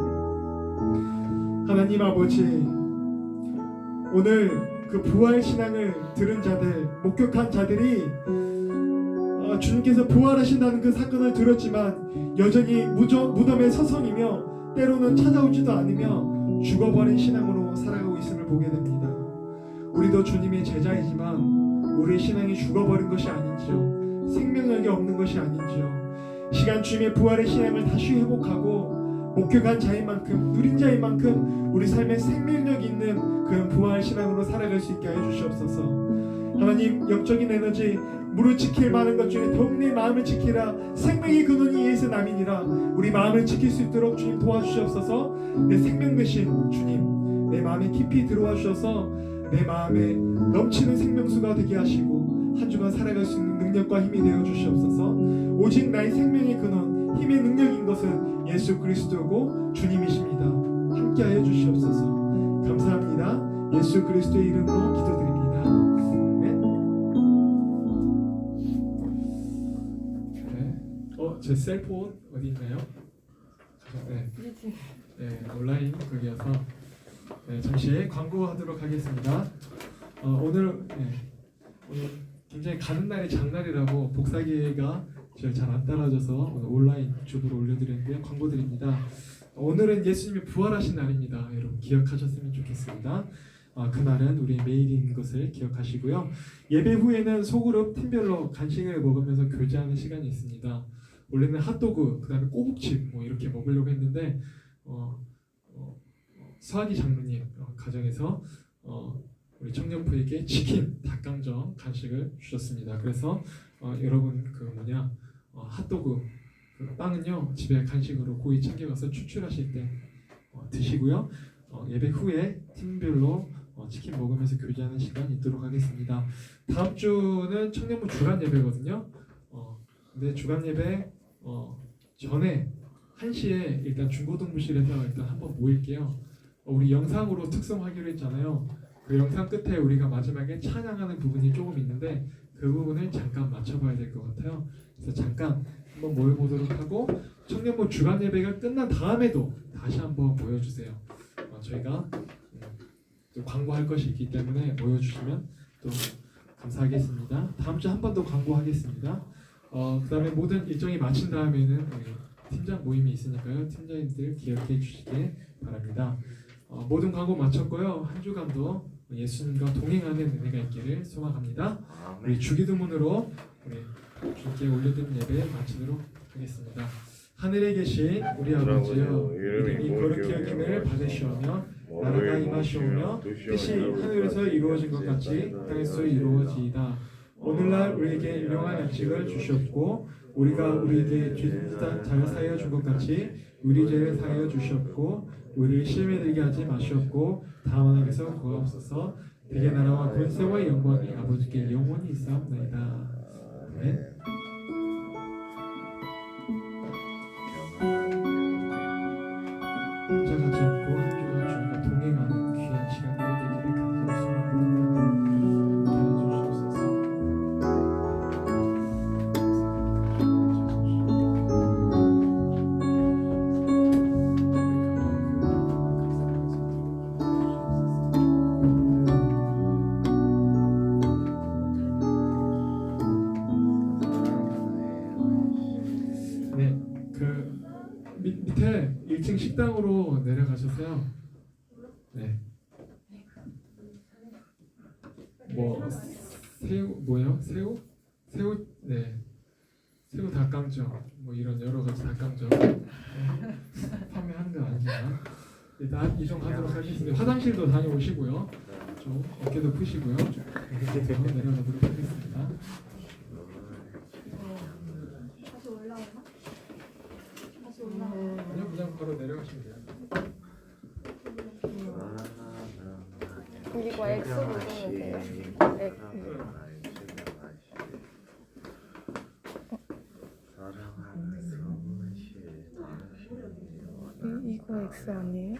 하나님 아버지 오늘 그 부활 신앙을 들은 자들 목격한 자들이 주님께서 부활하신다는 그 사건을 들었지만 여전히 무덤에 서성이며 때로는 찾아오지도 않으며 죽어버린 신앙으로 살아가고 있음을 보게 됩니다. 우리도 주님의 제자이지만 우리의 신앙이 죽어버린 것이 아닌지요 생명력이 없는 것이 아닌지요 시간 주님의 부활의 신앙을 다시 회복하고 목격한 자인 만큼 누린 자인 만큼 우리 삶에 생명력 있는 그런 부활 신앙으로 살아갈 수 있게 하여 주시옵소서. 하나님 영적인 에너지 무릇 지킬 많은 것 중에 더욱 내 마음을 지키라. 생명의 근원이 예수 남이니라. 우리 마음을 지킬 수 있도록 주님 도와주시옵소서. 내 생명 되신 주님 내 마음에 깊이 들어와 주셔서 내 마음에 넘치는 생명수가 되게 하시고 한 주간 살아갈 수 있는 능력과 힘이 되어 주시옵소서. 오직 나의 생명의 근원 힘의 능력인 것은 예수 그리스도고 주님이십니다. 함께하여 주시옵소서. 감사합니다. 예수 그리스도의 이름으로 기도드립니다. 제 셀폰 어디 있나요? 네, 온라인 거기여서 잠시 광고하도록 하겠습니다. 오늘 굉장히 가는 날이 장날이라고 복사기가 잘 안 따라줘서 오늘 온라인 유튜브로 올려드렸는데 광고드립니다. 오늘은 예수님이 부활하신 날입니다. 여러분 기억하셨으면 좋겠습니다. 그날은 우리의 매일인 것을 기억하시고요. 예배 후에는 소그룹 팀별로 간식을 먹으면서 교제하는 시간이 있습니다. 원래는 핫도그, 그 다음에 꼬북칩 이렇게 먹으려고 했는데 서하기 장로님 가정에서 우리 청년부에게 치킨, 닭강정 간식을 주셨습니다. 그래서 여러분 핫도그 그 빵은요 집에 간식으로 고이 챙겨가서 추출하실 때 드시고요. 예배 후에 팀별로 치킨 먹으면서 교제하는 시간이 있도록 하겠습니다. 다음 주는 청년부 주간 예배거든요. 근데 주간 예배 전에 1시에 일단 중고등부실에서 일단 한번 모일게요. 우리 영상으로 특송하기로 했잖아요. 그 영상 끝에 우리가 마지막에 찬양하는 부분이 조금 있는데 그 부분을 잠깐 맞춰봐야 될 것 같아요. 그래서 잠깐 한번 모여보도록 하고 청년부 주간 예배가 끝난 다음에도 다시 한번 모여주세요. 저희가 또 광고할 것이 있기 때문에 모여주시면 또 감사하겠습니다. 다음 주 한 번 더 광고하겠습니다. 그 다음에 모든 일정이 마친 다음에는 우리 팀장 모임이 있으니까요. 팀장님들 기억해 주시길 바랍니다. 모든 광고 마쳤고요. 한 주간도 예수님과 동행하는 은혜가 있기를 소망합니다. 우리 주기도문으로 우리 주께 올려드린 예배 마치도록 하겠습니다. 하늘에 계신 우리 아버지여 이름이 거룩히 여김을 받으시오며 나라가 임하시오며 뜻이 하늘에서 이루어진 것 같이 땅에서 이루어지이다. 오늘날 우리에게 일용할 양식을 주셨고 우리가 우리에게 죄짓다 잘 사하여 준 것 같이 우리 죄를 사하여 주셨고 우리를 시험에 들게 하지 마시옵고 다만 하나님께서 구하옵소서. 대개 나라와 권세와 영광이 아버지께 영원히 있사옵나이다. 아멘. 자, 같이 앉고 한 주간 주님과 동행하는 귀한 시간들이 되기를 간절히 소망합니다. 도와주시옵소서. 네, 그 밑에 1층 식당으로 내려가셔서요. 네. 뭐 새우 뭐요? 새우? 새우 네. 새우 닭강정 뭐 이런 여러 가지 닭강정 판매하는 건 아니지만 일단 이동하도록 하겠습니다. 화장실도 다녀오시고요. 좀 어깨도 푸시고요. 내려가도록 하겠습니다. 다시 올라오나? 다시 올라오나? 아니요, 그냥 바로 내려가시면 돼요. 이거 X 누르면 돼요. 이거 X 아니에요?